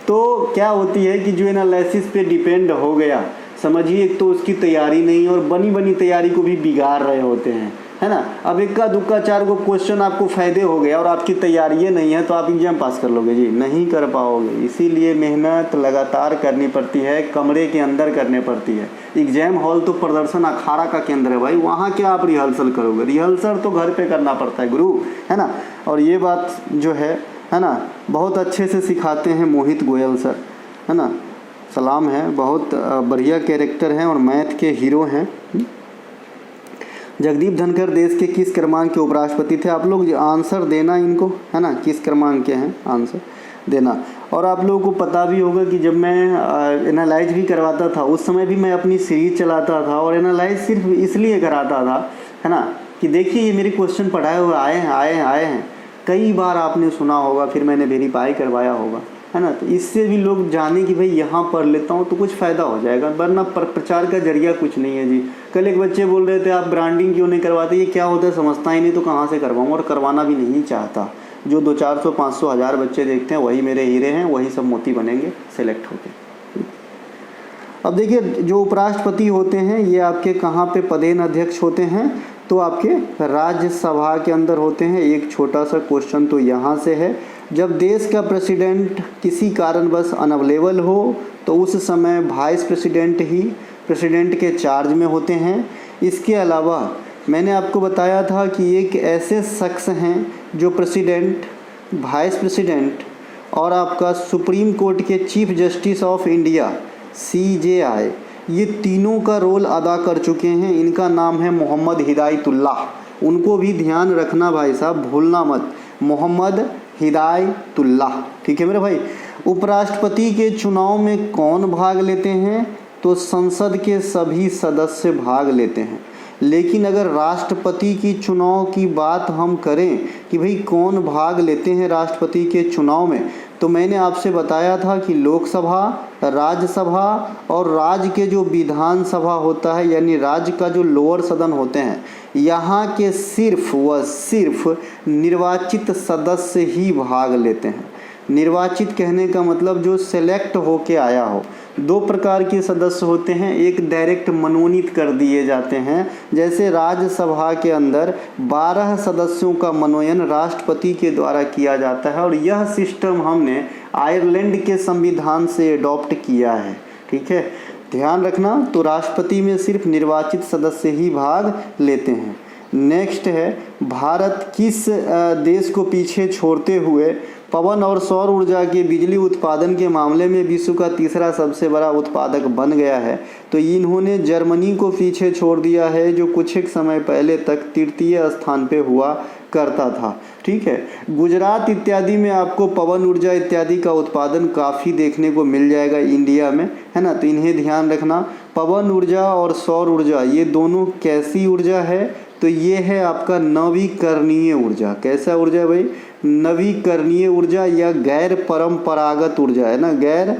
तो क्या होती है कि जो एनालिसिस पे डिपेंड हो गया, समझिए, एक तो उसकी तैयारी नहीं और बनी बनी तैयारी को भी बिगाड़ रहे होते हैं, है ना। अब इक्का दुक्का 4 को क्वेश्चन आपको फ़ायदे हो गया और आपकी तैयारी नहीं है तो आप एग्जाम पास कर लोगे जी? नहीं कर पाओगे। इसीलिए मेहनत लगातार करनी पड़ती है, कमरे के अंदर करनी पड़ती है। एग्जाम हॉल तो प्रदर्शन अखाड़ा का केंद्र है भाई, वहाँ क्या आप रिहर्सल करोगे? रिहर्सल तो घर पे करना पड़ता है गुरु, है ना। और ये बात जो है ना, बहुत अच्छे से सिखाते हैं मोहित गोयल सर, है ना, सलाम है, बहुत बढ़िया कैरेक्टर हैं और मैथ के हीरो हैं। जगदीप धनखड़ देश के किस क्रमांक के उपराष्ट्रपति थे? आप लोग आंसर देना इनको, है ना, किस क्रमांक के हैं, आंसर देना। और आप लोगों को पता भी होगा कि जब मैं एनालाइज भी करवाता था उस समय भी मैं अपनी सीरीज चलाता था और एनालाइज सिर्फ इसलिए कराता था, है ना, कि देखिए ये मेरे क्वेश्चन पढ़ाए हुए आए हैं, कई बार आपने सुना होगा, फिर मैंने वेरीफाई करवाया होगा, है ना। तो इससे भी लोग जाने कि भाई यहाँ पढ़ लेता हूँ तो कुछ फ़ायदा हो जाएगा, वरना प्रचार का जरिया कुछ नहीं है जी। कल एक बच्चे बोल रहे थे आप ब्रांडिंग क्यों नहीं करवाते, ये क्या होता है समझता ही नहीं, तो कहाँ से करवाऊँ, और करवाना भी नहीं चाहता। जो 200-400 500 हज़ार बच्चे देखते हैं वही मेरे हीरे हैं, वही सब मोती बनेंगे सेलेक्ट होके। अब देखिए, जो उपराष्ट्रपति होते हैं ये आपके कहाँ पे पदेन अध्यक्ष होते हैं? तो आपके राज्यसभा के अंदर होते हैं। एक छोटा सा क्वेश्चन तो यहाँ से है, जब देश का प्रेसिडेंट किसी कारणवश अनअवेलेबल हो तो उस समय वाइस प्रेसिडेंट ही प्रेसिडेंट के चार्ज में होते हैं। इसके अलावा मैंने आपको बताया था कि एक ऐसे शख्स हैं जो प्रेसिडेंट, वाइस प्रेसिडेंट और आपका सुप्रीम कोर्ट के chief justice of India CJI, ये तीनों का रोल अदा कर चुके हैं। इनका नाम है मोहम्मद हिदायतुल्लाह। उनको भी ध्यान रखना भाई साहब, भूलना मत, मोहम्मद हिदायतुल्लाह, ठीक है मेरे भाई। उपराष्ट्रपति के चुनाव में कौन भाग लेते हैं? तो संसद के सभी सदस्य भाग लेते हैं। लेकिन अगर राष्ट्रपति की चुनाव की बात हम करें कि भाई कौन भाग लेते हैं राष्ट्रपति के चुनाव में, तो मैंने आपसे बताया था कि लोकसभा, राज्यसभा और राज्य के जो विधानसभा होता है, यानी राज्य का जो लोअर सदन होते हैं, यहाँ के सिर्फ व सिर्फ निर्वाचित सदस्य ही भाग लेते हैं। निर्वाचित कहने का मतलब जो सेलेक्ट होके आया हो। दो प्रकार के सदस्य होते हैं, एक डायरेक्ट मनोनीत कर दिए जाते हैं, जैसे राज्यसभा के अंदर 12 सदस्यों का मनोनयन राष्ट्रपति के द्वारा किया जाता है और यह सिस्टम हमने आयरलैंड के संविधान से अडॉप्ट किया है। ठीक है, ध्यान रखना। तो राष्ट्रपति में सिर्फ निर्वाचित सदस्य ही भाग लेते हैं। नेक्स्ट है, भारत किस देश को पीछे छोड़ते हुए पवन और सौर ऊर्जा के बिजली उत्पादन के मामले में विश्व का तीसरा सबसे बड़ा उत्पादक बन गया है? तो इन्होंने जर्मनी को पीछे छोड़ दिया है, जो कुछ एक समय पहले तक तृतीय स्थान पे हुआ करता था। ठीक है, गुजरात इत्यादि में आपको पवन ऊर्जा इत्यादि का उत्पादन काफ़ी देखने को मिल जाएगा इंडिया में, है ना। तो इन्हें ध्यान रखना। पवन ऊर्जा और सौर ऊर्जा ये दोनों कैसी ऊर्जा है? तो ये है आपका नवीकरणीय ऊर्जा। कैसा ऊर्जा भाई? नवीकरणीय ऊर्जा या गैर परंपरागत ऊर्जा है ना, गैर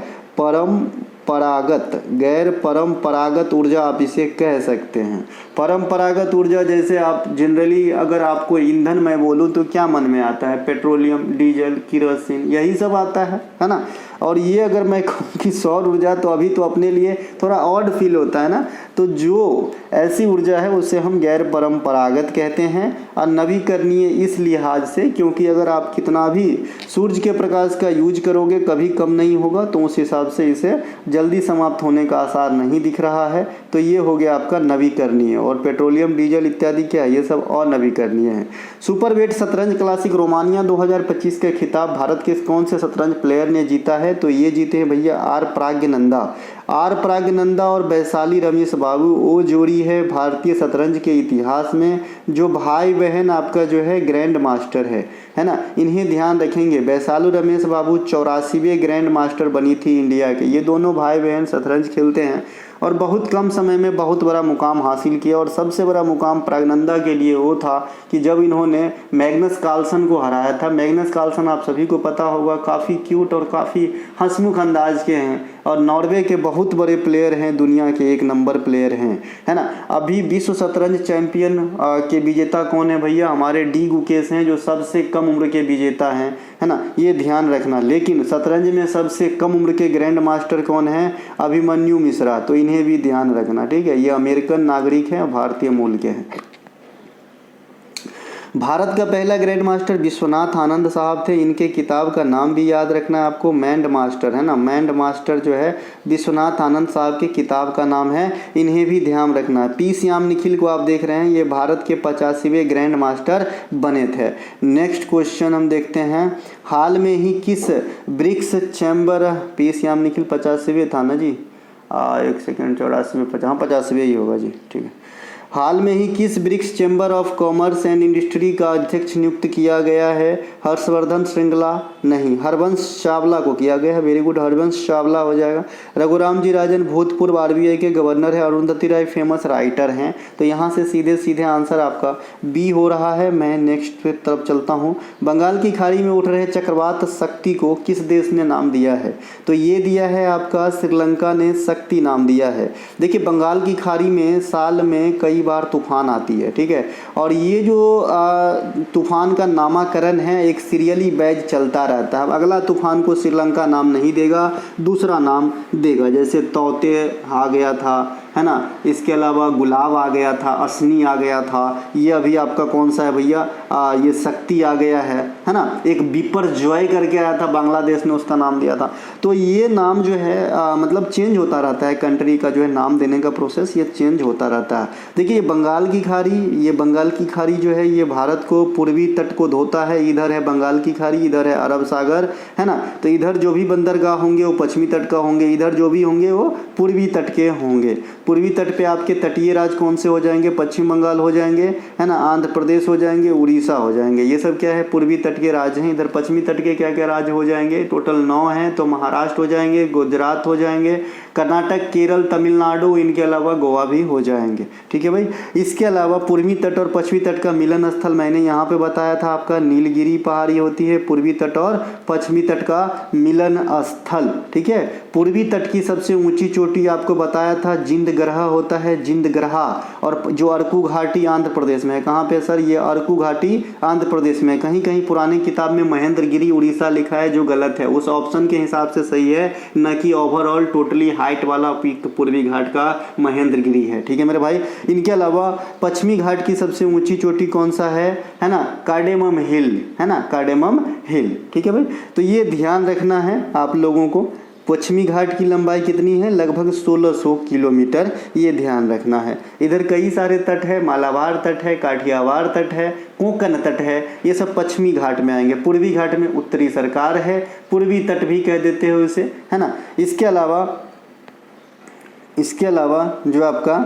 परंपरागत ऊर्जा आप इसे कह सकते हैं। परंपरागत ऊर्जा जैसे आप जनरली अगर आपको ईंधन मैं बोलूँ तो क्या मन में आता है? पेट्रोलियम, डीजल, किरोसिन, यही सब आता है ना। और ये अगर मैं कहूँ कि सौर ऊर्जा, तो अभी तो अपने लिए थोड़ा ऑड फील होता है ना। तो जो ऐसी ऊर्जा है उसे हम गैर परंपरागत कहते हैं। और नवीकरणीय इस लिहाज से क्योंकि अगर आप कितना भी सूर्य के प्रकाश का यूज करोगे कभी कम नहीं होगा, तो उस हिसाब से इसे जल्दी समाप्त होने का आसार नहीं दिख रहा है। तो ये हो गया आपका नवीकरणीय। और पेट्रोलियम, डीजल इत्यादि क्या है? ये सब अनवीकरणीय है। सुपर वेट शतरंज क्लासिक रोमानिया 2025 का खिताब भारत के कौन से शतरंज प्लेयर ने जीता है? तो ये जीते हैं भैया आर प्राज्ञनंदा और वैशाली रमेश बाबू। वो जोड़ी है भारतीय शतरंज के इतिहास में जो भाई बहन आपका जो है ग्रैंड मास्टर है ना। इन्हें ध्यान रखेंगे। वैशाली रमेश बाबू 84वें ग्रैंड मास्टर बनी थी इंडिया के। ये दोनों भाई बहन शतरंज खेलते हैं और बहुत कम समय में बहुत बड़ा मुकाम हासिल किया। और सबसे बड़ा मुकाम प्राज्ञनंदा के लिए वो था कि जब इन्होंने मैग्नस कार्लसन को हराया था। मैग्नस कार्लसन आप सभी को पता होगा, काफ़ी क्यूट और काफ़ी हंसमुख अंदाज के हैं और नॉर्वे के बहुत बड़े प्लेयर हैं, दुनिया के 1 नंबर प्लेयर हैं, है ना। अभी विश्व शतरंज चैंपियन के विजेता कौन है भैया? हमारे डी गुकेश हैं, जो सबसे कम उम्र के विजेता हैं, है ना। ये ध्यान रखना। लेकिन शतरंज में सबसे कम उम्र के ग्रैंड मास्टर कौन है? अभिमन्यु मिश्रा। तो इन्हें भी ध्यान रखना। ठीक है, ये अमेरिकन नागरिक हैं, भारतीय मूल के हैं। भारत का पहला ग्रैंड मास्टर विश्वनाथ आनंद साहब थे। इनके किताब का नाम भी याद रखना है आपको, मैंड मास्टर, है ना। मैंड मास्टर जो है विश्वनाथ आनंद साहब की किताब का नाम है। इन्हें भी ध्यान रखना है। पी श्याम निखिल को आप देख रहे हैं, ये भारत के 85वें ग्रैंड मास्टर बने थे। नेक्स्ट क्वेश्चन हम देखते हैं। हाल में ही किस BRICS chamber, P Shyam Nikhil 85वें था ना जी, 1 सेकेंड, 84 में 50, हाँ 85वें ही होगा जी, ठीक है। हाल में ही किस BRICS chamber of commerce and industry का अध्यक्ष नियुक्त किया गया है? हर्षवर्धन श्रृंगला? नहीं, हरबंश चावला को किया गया है। वेरी गुड, हरबंश चावला हो जाएगा। रघुराम जी राजन भूतपूर्व आरबीआई के गवर्नर है। अरुंधति राय फेमस राइटर हैं। तो यहाँ से सीधे सीधे आंसर आपका बी हो रहा है। मैं नेक्स्ट तरफ चलता हूँ। बंगाल की खाड़ी में उठ रहे चक्रवात शक्ति को किस देश ने नाम दिया है? तो ये दिया है आपका श्रीलंका ने शक्ति नाम दिया है। देखिए, बंगाल की खाड़ी में साल में कई बार तूफान आती है, ठीक है। और ये जो तूफान का नामकरण है एक सीरियली बैच चलता रहता है। अगला तूफान को श्रीलंका नाम नहीं देगा, दूसरा नाम देगा। जैसे तौते आ गया था, है ना। इसके अलावा गुलाब आ गया था, असनी आ गया था। ये अभी आपका कौन सा है भैया? ये शक्ति आ गया है ना। एक बिपर जॉय करके आया था, बांग्लादेश ने उसका नाम दिया था। तो ये नाम जो है मतलब चेंज होता रहता है। कंट्री का जो है नाम देने का प्रोसेस ये चेंज होता रहता है। देखिए, ये बंगाल की खाड़ी जो है ये भारत को पूर्वी तट को धोता है। इधर है बंगाल की खाड़ी, इधर है अरब सागर, है ना। तो इधर जो भी बंदरगाह होंगे वो पश्चिमी तट का होंगे, इधर जो भी होंगे वो पूर्वी तट के होंगे। पूर्वी तट पे आपके तटीय राज्य कौन से हो जाएंगे? पश्चिम बंगाल हो जाएंगे, है ना। आंध्र प्रदेश हो जाएंगे, उड़ीसा हो जाएंगे। ये सब क्या है? पूर्वी तट के राज्य हैं। इधर पश्चिमी तट के क्या क्या राज्य हो जाएंगे? टोटल 9 हैं। तो महाराष्ट्र हो जाएंगे, गुजरात हो जाएंगे, कर्नाटक, केरल, तमिलनाडु, इनके अलावा गोवा भी हो जाएंगे। ठीक है भाई। इसके अलावा पूर्वी तट और पश्चिमी तट का मिलन स्थल मैंने यहाँ पे बताया था आपका नीलगिरी पहाड़ी होती है पूर्वी तट और पश्चिमी तट का मिलन स्थल। ठीक है। पूर्वी तट की सबसे ऊंची चोटी आपको बताया था जिंदगरहा होता है, जिंदगरहा, और जो अरकू घाटी आंध्र प्रदेश में है। कहाँ पे सर? ये अरकू घाटी आंध्र प्रदेश में। कहीं कहीं पुरानी किताब में महेंद्रगिरी उड़ीसा लिखा है जो गलत है, उस ऑप्शन के हिसाब से सही है, न कि ओवरऑल टोटली हाइट वाला पीक पूर्वी घाट का महेंद्रगिरी है। ठीक है मेरे भाई। इनके अलावा पश्चिमी घाट की सबसे ऊंची चोटी कौन सा है ना? कार्डेमम हिल है ना, कार्डेमम हिल। ठीक है भाई। तो ये ध्यान रखना है आप लोगों को। पश्चिमी घाट की लंबाई कितनी है? लगभग 1600 किलोमीटर, ये ध्यान रखना है। इधर कई सारे तट है, मालाबार तट है, काठियावाड़ तट है, कोंकण तट है, ये सब पश्चिमी घाट में आएंगे। पूर्वी घाट में उत्तरी सरकार है, पूर्वी तट भी कह देते हो इसे, है ना। इसके अलावा जो आपका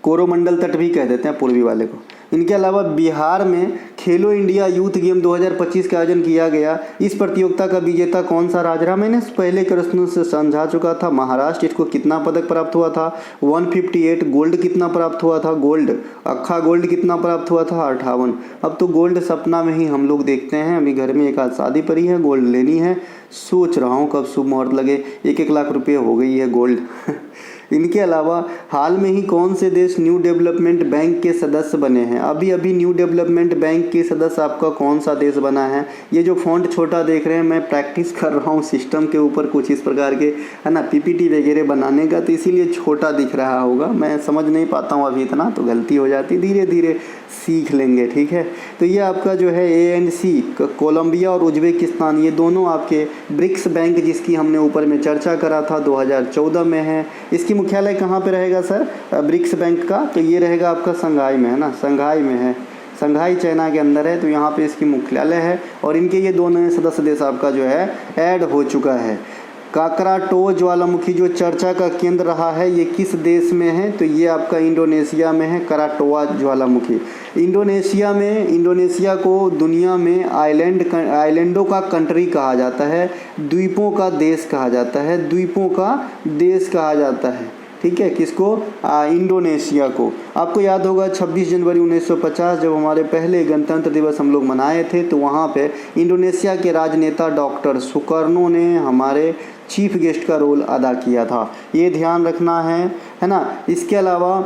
कोरोमंडल तट भी कह देते हैं पूर्वी वाले को। इनके अलावा बिहार में खेलो इंडिया यूथ गेम 2025 का आयोजन किया गया। इस प्रतियोगिता का विजेता कौन सा राज्य रहा? मैंने पहले प्रश्नों से समझा चुका था। महाराष्ट्र। इसको कितना पदक प्राप्त हुआ था? 158। गोल्ड कितना प्राप्त हुआ था? गोल्ड, अक्खा गोल्ड कितना प्राप्त हुआ था? 58। अब तो गोल्ड सपना में ही हम लोग देखते हैं। अभी घर में एक आध शादी पड़ी है, गोल्ड लेनी है, सोच रहा हूँ कब शुभ मुहूर्त लगे। 1-1 लाख रुपये हो गई है गोल्ड। इनके अलावा हाल में ही कौन से देश न्यू डेवलपमेंट बैंक के सदस्य बने हैं? अभी अभी न्यू डेवलपमेंट बैंक के सदस्य आपका कौन सा देश बना है? ये जो फॉन्ट छोटा देख रहे हैं, मैं प्रैक्टिस कर रहा हूँ सिस्टम के ऊपर कुछ इस प्रकार के, है ना, पीपीटी वगैरह बनाने का, तो इसीलिए छोटा दिख रहा होगा। मैं समझ नहीं पाता हूँ अभी इतना, तो गलती हो जाती, धीरे धीरे सीख लेंगे। ठीक है। तो ये आपका जो है ANC, कोलंबिया और उज्बेकिस्तान, ये दोनों आपके ब्रिक्स बैंक जिसकी हमने ऊपर में चर्चा करा था 2014 में है। इसकी मुख्यालय कहाँ पे रहेगा सर ब्रिक्स बैंक का? तो ये रहेगा आपका संघाई में, है ना, संघाई में है, संघाई चाइना के अंदर है, तो यहाँ पे इसकी मुख्यालय है। और इनके ये दोनों सदस्य देश आपका जो है ऐड हो चुका है। काकराटोआ ज्वालामुखी जो चर्चा का केंद्र रहा है, ये किस देश में है? तो ये आपका इंडोनेशिया में है, कराटोआ ज्वालामुखी। इंडोनेशिया को दुनिया में आइलैंडों का कंट्री कहा जाता है, द्वीपों का देश कहा जाता है, द्वीपों का देश कहा जाता है। ठीक है। किसको? इंडोनेशिया को। आपको याद होगा 26 जनवरी 1950 जब हमारे पहले गणतंत्र दिवस हम लोग मनाए थे, तो वहाँ पे इंडोनेशिया के राजनेता डॉक्टर सुकर्नो ने हमारे चीफ गेस्ट का रोल अदा किया था। ये ध्यान रखना है ना। इसके अलावा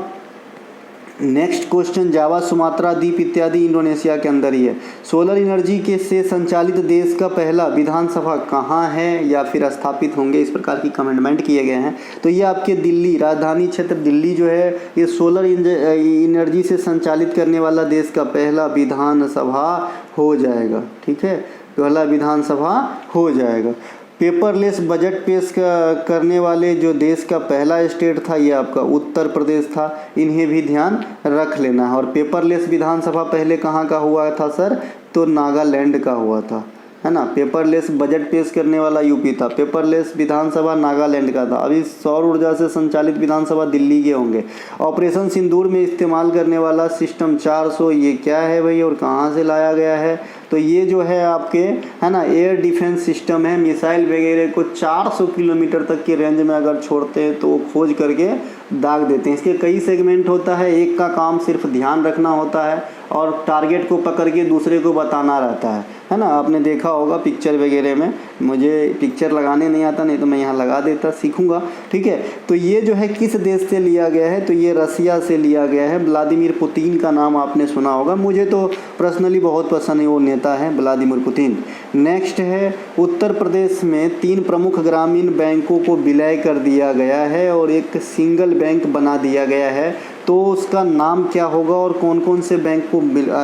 नेक्स्ट क्वेश्चन, जावा, सुमात्रा द्वीप इत्यादि इंडोनेशिया के अंदर ही है। सोलर एनर्जी के से संचालित देश का पहला विधानसभा कहाँ है या फिर स्थापित होंगे, इस प्रकार की कमेंटमेंट किए गए हैं। तो ये आपके दिल्ली, राजधानी क्षेत्र दिल्ली जो है, ये सोलर एनर्जी से संचालित करने वाला देश का पहला विधानसभा हो जाएगा। ठीक है, पहला विधानसभा हो जाएगा। पेपरलेस बजट पेश करने वाले जो देश का पहला स्टेट था, ये आपका उत्तर प्रदेश था। इन्हें भी ध्यान रख लेना है। और पेपरलेस विधानसभा पहले कहाँ का हुआ था सर? तो नागालैंड का हुआ था, है ना। पेपरलेस बजट पेश करने वाला यूपी था, पेपरलेस विधानसभा नागालैंड का था। अभी सौर ऊर्जा से संचालित विधानसभा दिल्ली के होंगे। ऑपरेशन सिंदूर में इस्तेमाल करने वाला सिस्टम 400, ये क्या है भाई और कहाँ से लाया गया है? तो ये जो है आपके, है ना, एयर डिफेंस सिस्टम है। मिसाइल वगैरह को 400 किलोमीटर तक की रेंज में अगर छोड़ते हैं तो खोज करके दाग देते हैं। इसके कई सेगमेंट होता है, एक का काम सिर्फ ध्यान रखना होता है और टारगेट को पकड़ के दूसरे को बताना रहता है ना। आपने देखा होगा पिक्चर वगैरह में, मुझे पिक्चर लगाने नहीं आता, नहीं तो मैं यहाँ लगा देता, सीखूंगा। ठीक है। तो ये जो है किस देश से लिया गया है? तो ये रसिया से लिया गया है। व्लादिमीर पुतिन का नाम आपने सुना होगा, मुझे तो पर्सनली बहुत पसंद है, वो नेता है व्लादिमीर पुतिन। नेक्स्ट है, उत्तर प्रदेश में 3 प्रमुख ग्रामीण बैंकों को विलय कर दिया गया है और एक सिंगल बैंक बना दिया गया है। तो उसका नाम क्या होगा और कौन कौन से बैंक को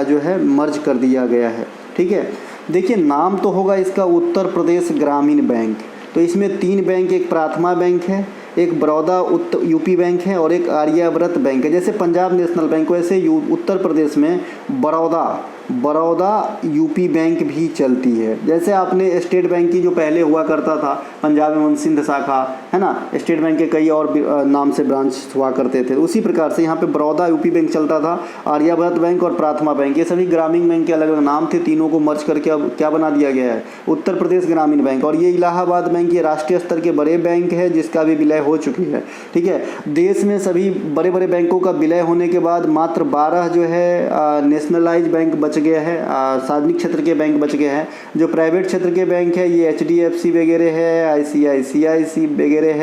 जो है मर्ज कर दिया गया है? ठीक है। देखिए, नाम तो होगा इसका उत्तर प्रदेश ग्रामीण बैंक। तो इसमें 3 बैंक, एक प्राथमा बैंक है, एक बड़ौदा यूपी बैंक है और एक आर्यावर्त बैंक है। जैसे पंजाब नेशनल बैंक, वैसे उत्तर प्रदेश में बड़ौदा बड़ौदा यूपी बैंक भी चलती है। जैसे आपने स्टेट बैंक की जो पहले हुआ करता था पंजाब एवं सिंध शाखा, है ना, स्टेट बैंक के कई और नाम से ब्रांच हुआ करते थे, उसी प्रकार से यहाँ पे बड़ौदा यूपी बैंक चलता था, आर्यावर्त बैंक और प्राथमा बैंक, ये सभी ग्रामीण बैंक के अलग अलग नाम थे, तीनों को मर्ज करके अब क्या बना दिया गया है, उत्तर प्रदेश ग्रामीण बैंक। और ये इलाहाबाद बैंक ये राष्ट्रीय स्तर के बड़े बैंक है जिसका भी विलय हो चुकी है। ठीक है, देश में सभी बड़े बड़े बैंकों का विलय होने के बाद मात्र 12 जो है नेशनलाइज बैंक बच गया है, सार्वजनिक क्षेत्र के बैंक बच गए हैं। जो प्राइवेट क्षेत्र के बैंक है ये HDFC वगैरह है, ICICI वगैरह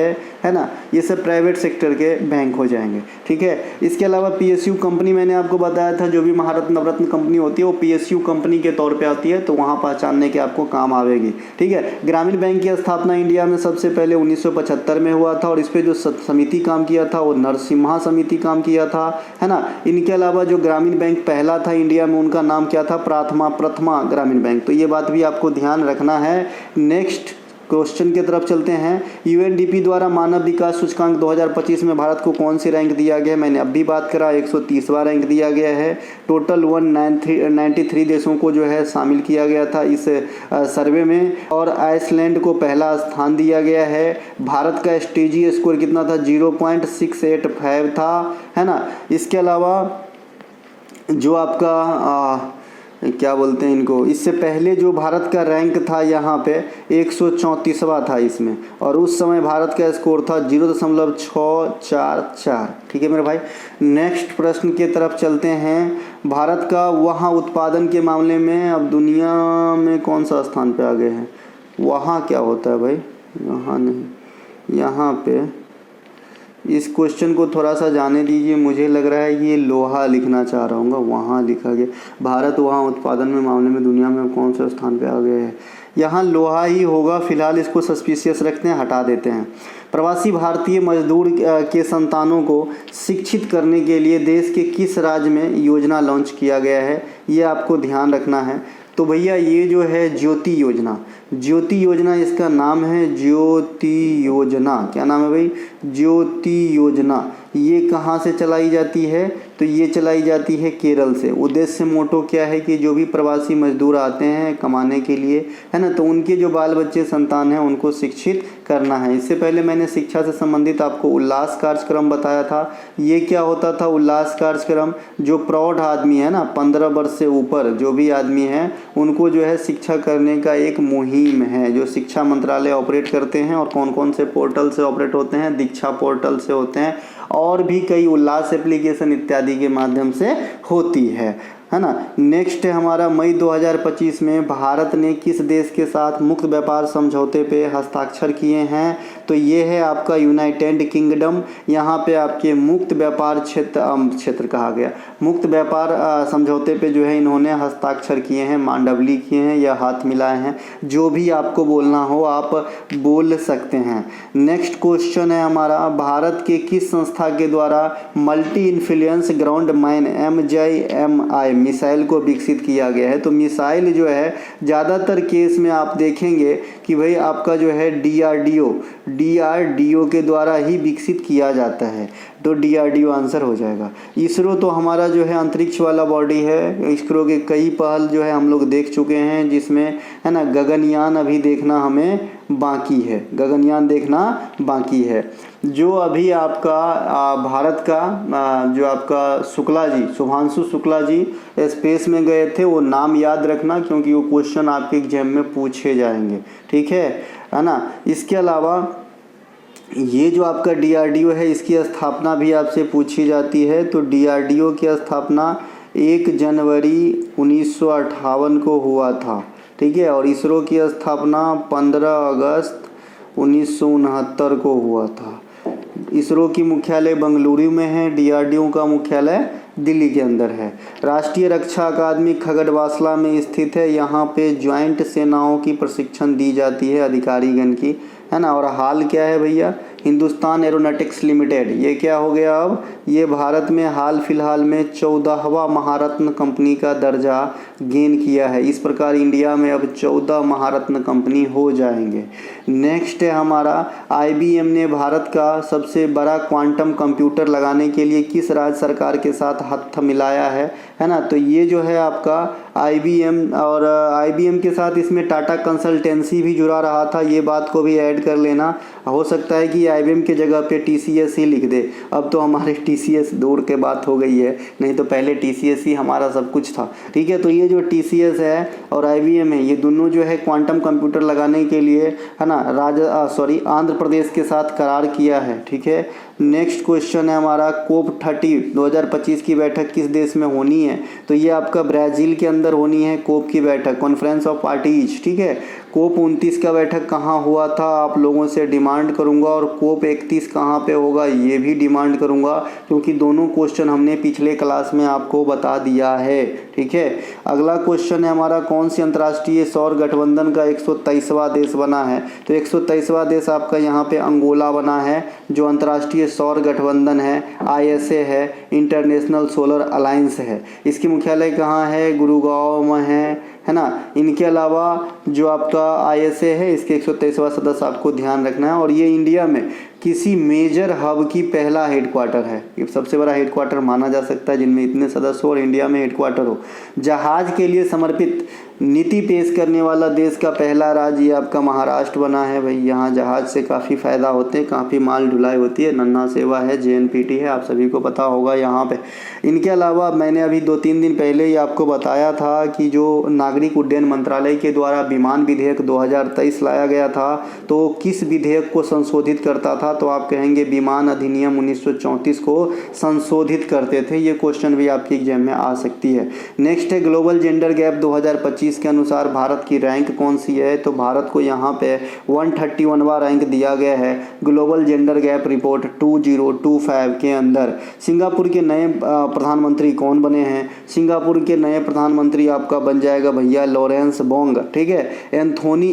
है ना, ये सब प्राइवेट सेक्टर के बैंक हो जाएंगे। ठीक है, इसके अलावा PSU कंपनी मैंने आपको बताया था, जो भी महारत्न नवरत्न कंपनी होती है वो PSU कंपनी के तौर पे आती है, तो वहाँ पहचानने के आपको काम आवेगी। ठीक है, ग्रामीण बैंक की स्थापना इंडिया में सबसे पहले 1975 में हुआ था और इस पर जो समिति काम किया था वो नरसिम्हा समिति काम किया था, है ना। इनके अलावा जो ग्रामीण बैंक पहला था इंडिया में उनका नाम क्या था, प्रथमा ग्रामीण बैंक। तो ये बात भी आपको ध्यान रखना है। नेक्स्ट क्वेश्चन की तरफ चलते हैं। UNDP द्वारा मानव विकास सूचकांक 2025 में भारत को कौन सी रैंक दिया गया है, मैंने अभी बात करा, 130वां रैंक दिया गया है। टोटल 193 देशों को जो है शामिल किया गया था इस सर्वे में, और आइसलैंड को पहला स्थान दिया गया है। भारत का STG स्कोर कितना था, 0.685 था, है ना। इसके अलावा जो आपका क्या बोलते हैं इनको, इससे पहले जो भारत का रैंक था यहाँ पे 134वां था इसमें, और उस समय भारत का स्कोर था 0.644। ठीक है मेरे भाई, नेक्स्ट प्रश्न की तरफ चलते हैं। भारत का वहाँ उत्पादन के मामले में अब दुनिया में कौन सा स्थान पे आ गए हैं, वहाँ क्या होता है भाई, यहाँ नहीं, यहाँ पे इस क्वेश्चन को थोड़ा सा जाने दीजिए, मुझे लग रहा है ये लोहा लिखना चाह रहा हूँ, वहाँ लिखा गया भारत वहाँ उत्पादन में मामले में दुनिया में कौन से स्थान पे आ गए हैं, यहाँ लोहा ही होगा। फिलहाल इसको सस्पिशियस रखते हैं, हटा देते हैं। प्रवासी भारतीय मजदूर के संतानों को शिक्षित करने के लिए देश के किस राज्य में योजना लॉन्च किया गया है, ये आपको ध्यान रखना है। तो भैया ये जो है ज्योति योजना, ज्योति योजना इसका नाम है, ज्योति योजना, क्या नाम है भाई, ज्योति योजना। ये कहाँ से चलाई जाती है, तो ये चलाई जाती है केरल से। उद्देश्य मोटो क्या है कि जो भी प्रवासी मजदूर आते हैं कमाने के लिए, है ना, तो उनके जो बाल बच्चे संतान हैं उनको शिक्षित करना है। इससे पहले मैंने शिक्षा से संबंधित आपको उल्लास कार्यक्रम बताया था। ये क्या होता था उल्लास कार्यक्रम, जो प्रौढ़ आदमी है ना, 15 वर्ष से ऊपर जो भी आदमी है उनको जो है शिक्षा करने का एक मुहिम है, जो शिक्षा मंत्रालय ऑपरेट करते हैं। और कौन कौन से पोर्टल से ऑपरेट होते हैं, दीक्षा पोर्टल से होते हैं, और भी कई उल्लास एप्लीकेशन इत्यादि के माध्यम से होती है ना। नेक्स्ट है हमारा, मई 2025 में भारत ने किस देश के साथ मुक्त व्यापार समझौते पे हस्ताक्षर किए हैं, तो ये है आपका यूनाइटेड किंगडम। यहाँ पे आपके मुक्त व्यापार क्षेत्र कहा गया, मुक्त व्यापार समझौते पे जो है इन्होंने हस्ताक्षर किए हैं, मांडवली किए हैं या हाथ मिलाए हैं, जो भी आपको बोलना हो आप बोल सकते हैं। नेक्स्ट क्वेश्चन है हमारा, भारत के किस संस्था के द्वारा multi influence ground mine MJMI missile को विकसित किया गया है। तो मिसाइल जो है ज़्यादातर केस में आप देखेंगे कि भाई आपका जो है DRDO के द्वारा ही विकसित किया जाता है, तो DRDO आंसर हो जाएगा। इसरो तो हमारा जो है अंतरिक्ष वाला बॉडी है, इसरो के कई पहल जो है हम लोग देख चुके हैं, जिसमें है ना गगनयान अभी देखना हमें बाकी है, गगनयान देखना बाकी है। जो अभी आपका भारत का जो आपका शुक्ला जी, शुभांशु शुक्ला जी स्पेस में गए थे, वो नाम याद रखना क्योंकि वो क्वेश्चन आपके एग्जाम में पूछे जाएंगे, ठीक है ना। इसके अलावा ये जो आपका DRDO है इसकी स्थापना भी आपसे पूछी जाती है। तो DRDO की स्थापना 1 जनवरी 1958 को हुआ था, ठीक है, और इसरो की स्थापना 15 अगस्त 1969 को हुआ था। इसरो की मुख्यालय बंगलुरु में है, DRDO का मुख्यालय दिल्ली के अंदर है। राष्ट्रीय रक्षा अकादमी खगड़वासला में स्थित है, यहाँ पे ज्वाइंट सेनाओं की प्रशिक्षण दी जाती है अधिकारीगण की, है ना। और हाल क्या है भैया, हिंदुस्तान एरोनॉटिक्स लिमिटेड, ये क्या हो गया अब, ये भारत में हाल फिलहाल में 14वां महारत्न कंपनी का दर्जा गेन किया है। इस प्रकार इंडिया में अब 14 महारत्न कंपनी हो जाएंगे। नेक्स्ट है हमारा, IBM ने भारत का सबसे बड़ा क्वांटम कंप्यूटर लगाने के लिए किस राज्य सरकार के साथ हाथ मिलाया है ना। तो ये जो है आपका IBM, और IBM के साथ इसमें टाटा कंसल्टेंसी भी जुड़ा रहा था, ये बात को भी ऐड कर लेना। हो सकता है कि IBM के जगह पे TCS ही लिख दे, अब तो हमारे TCS दूर के बात हो गई है, नहीं तो पहले TCS ही हमारा सब कुछ था। ठीक है, तो ये जो TCS है और IBM है, ये दोनों जो है क्वांटम कंप्यूटर लगाने के लिए है ना आंध्र प्रदेश के साथ करार किया है। ठीक है, नेक्स्ट क्वेश्चन है हमारा, COP30 2025 की बैठक किस देश में होनी है। तो ये आपका ब्राज़ील के अंदर होनी है COP की बैठक, कॉन्फ्रेंस ऑफ पार्टीज। ठीक है, COP29 का बैठक कहाँ हुआ था आप लोगों से डिमांड करूँगा, और COP31 कहाँ पे होगा ये भी डिमांड करूँगा, क्योंकि दोनों क्वेश्चन हमने पिछले क्लास में आपको बता दिया है। ठीक है, अगला क्वेश्चन है हमारा, कौन सी अंतर्राष्ट्रीय सौर गठबंधन का 123वां देश बना है। तो 123वां देश आपका यहाँ पे अंगोला बना है, जो अंतर्राष्ट्रीय सौर गठबंधन है, ISA है, इंटरनेशनल सोलर अलायंस है। इसकी मुख्यालय कहाँ है, गुरुगांव में है ना। इनके अलावा जो आपका ISA है, इसके 123वां सदस्य आपको ध्यान रखना है, और ये इंडिया में किसी मेजर हब की पहला हेडक्वार्टर है। ये सबसे बड़ा हेडक्वार्टर माना जा सकता है जिनमें इतने सदस्य हो और इंडिया में हेडक्वार्टर हो। जहाज के लिए समर्पित नीति पेश करने वाला देश का पहला राज्य ये आपका महाराष्ट्र बना है। भाई यहाँ जहाज से काफ़ी फ़ायदा होते हैं, काफ़ी माल ढुलाई होती है। नन्ना सेवा है, JNPT है, आप सभी को पता होगा यहाँ पे। इनके अलावा मैंने अभी 2-3 दिन पहले ही आपको बताया था कि जो नागरिक उड्डयन मंत्रालय के द्वारा विमान विधेयक 2023 लाया गया था, तो किस विधेयक को संशोधित करता था। तो आप कहेंगे विमान अधिनियम 1934 को संशोधित करते थे। ये क्वेश्चन भी आपकी एग्जाम में आ सकती है। नेक्स्ट है, ग्लोबल जेंडर गैप 2025 के अनुसार भारत की रैंक कौन सी है। तो भारत को यहाँ पे 131वां रैंक दिया गया है ग्लोबल जेंडर गैप रिपोर्ट 2025 के अंदर। सिंगापुर के नए प्रधानमंत्री कौन बने हैं। सिंगापुर के नए प्रधानमंत्री आपका बन जाएगा भैया लॉरेंस बोंग। ठीक है, एंथोनी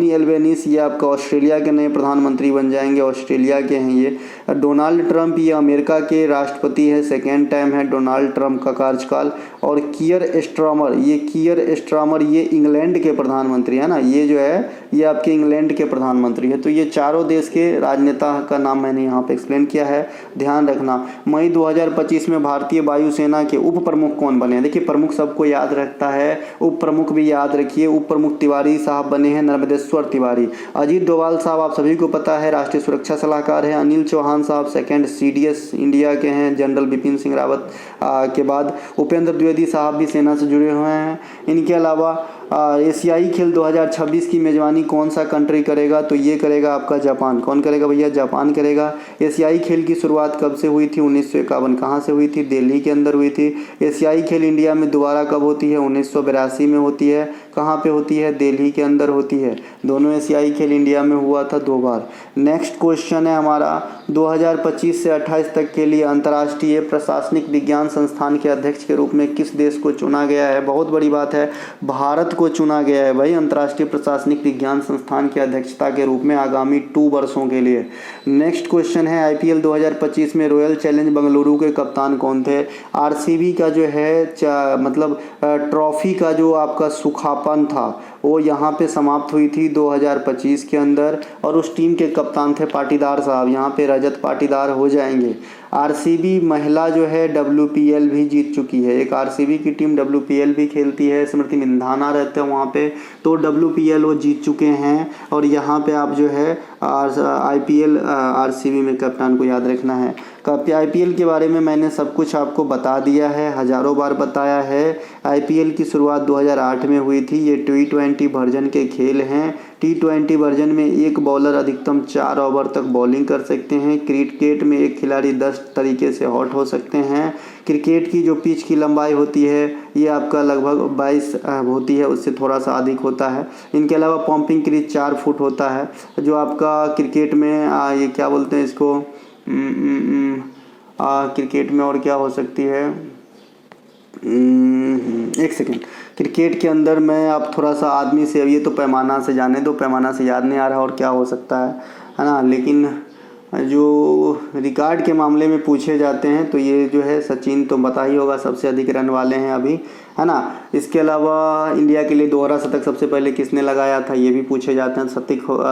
एल्बेनीस ये आपका ऑस्ट्रेलिया के नए प्रधानमंत्री बन जाएंगे, ऑस्ट्रेलिया के हैं ये। डोनाल्ड ट्रंप ये अमेरिका के राष्ट्रपति है, सेकेंड टाइम है डोनाल्ड ट्रंप का कार्यकाल। और कियर स्टारमर ये इंग्लैंड के प्रधानमंत्री है ना, ये जो है ये आपके इंग्लैंड के प्रधानमंत्री है। तो ये चारों देश के राजनेता का नाम मैंने यहाँ पे एक्सप्लेन किया है, ध्यान रखना। मई 2025 में भारतीय वायुसेना के उप प्रमुख कौन बने हैं। देखिए प्रमुख सबको याद रखता है, उप प्रमुख भी याद रखिए। उप प्रमुख तिवारी साहब बने हैं, नर्मदेश्वर तिवारी। अजीत डोभाल साहब आप सभी को पता है राष्ट्रीय सुरक्षा सलाहकार है। अनिल चौहान साहब सेकंड CDS इंडिया के हैं, जनरल बिपिन सिंह रावत के बाद। उपेंद्र द्विवेदी साहब भी सेना से जुड़े हुए हैं। इनके अलावा एशियाई खेल 2026 की मेज़बानी कौन सा कंट्री करेगा। तो ये करेगा आपका जापान। कौन करेगा भैया, जापान करेगा। एशियाई खेल की शुरुआत कब से हुई थी, 1951। कहाँ से हुई थी, दिल्ली के अंदर हुई थी। एशियाई खेल इंडिया में दोबारा कब होती है, 1982 में होती है। कहाँ पे होती है, दिल्ली के अंदर होती है। दोनों एशियाई खेल इंडिया में हुआ था 2 बार। नेक्स्ट क्वेश्चन है हमारा, 2025 से 28 तक के लिए अंतर्राष्ट्रीय प्रशासनिक विज्ञान संस्थान के अध्यक्ष के रूप में किस देश को चुना गया है। बहुत बड़ी बात है, भारत को चुना गया है भाई अंतर्राष्ट्रीय प्रशासनिक विज्ञान संस्थान की अध्यक्षता के रूप में आगामी 2 वर्षों के लिए। नेक्स्ट क्वेश्चन है, IPL 2025 में रॉयल चैलेंज बेंगलुरु के कप्तान कौन थे। RCB का जो है मतलब ट्रॉफी का जो आपका सुखापन था वो यहाँ पे समाप्त हुई थी 2025 के अंदर, और उस टीम के कप्तान थे पाटीदार साहब। यहाँ पे रजत पाटीदार हो जाएंगे। RCB महिला जो है WPL भी जीत चुकी है। एक RCB की टीम WPL भी खेलती है, स्मृति मंधाना रहते हैं वहाँ पे, तो WPL वो जीत चुके हैं। और यहाँ पे आप जो है IPL RCB में कप्तान को याद रखना है। IPL के बारे में मैंने सब कुछ आपको बता दिया है, हज़ारों बार बताया है। IPL की शुरुआत 2008 में हुई थी। ये T20 वर्जन के खेल हैं। T20 वर्जन में एक बॉलर अधिकतम 4 ओवर तक बॉलिंग कर सकते हैं। क्रिकेट में एक खिलाड़ी 10 तरीके से आउट हो सकते हैं। क्रिकेट की जो पिच की लंबाई होती है ये आपका लगभग 22 होती है, उससे थोड़ा सा अधिक होता है। इनके अलावा पंपिंग क्रीज 4 फुट होता है। जो आपका क्रिकेट में ये क्या बोलते हैं इसको, क्रिकेट में और क्या हो सकती है, एक सेकेंड। क्रिकेट के अंदर मैं आप थोड़ा सा आदमी से, ये तो पैमाना से जाने दो, पैमाना से याद नहीं आ रहा और क्या हो सकता है। है ना। लेकिन जो रिकॉर्ड के मामले में पूछे जाते हैं तो ये जो है सचिन तो पता ही होगा, सबसे अधिक रन वाले हैं अभी, है ना। इसके अलावा इंडिया के लिए दोहरा शतक सबसे पहले किसने लगाया था ये भी पूछे जाते हैं।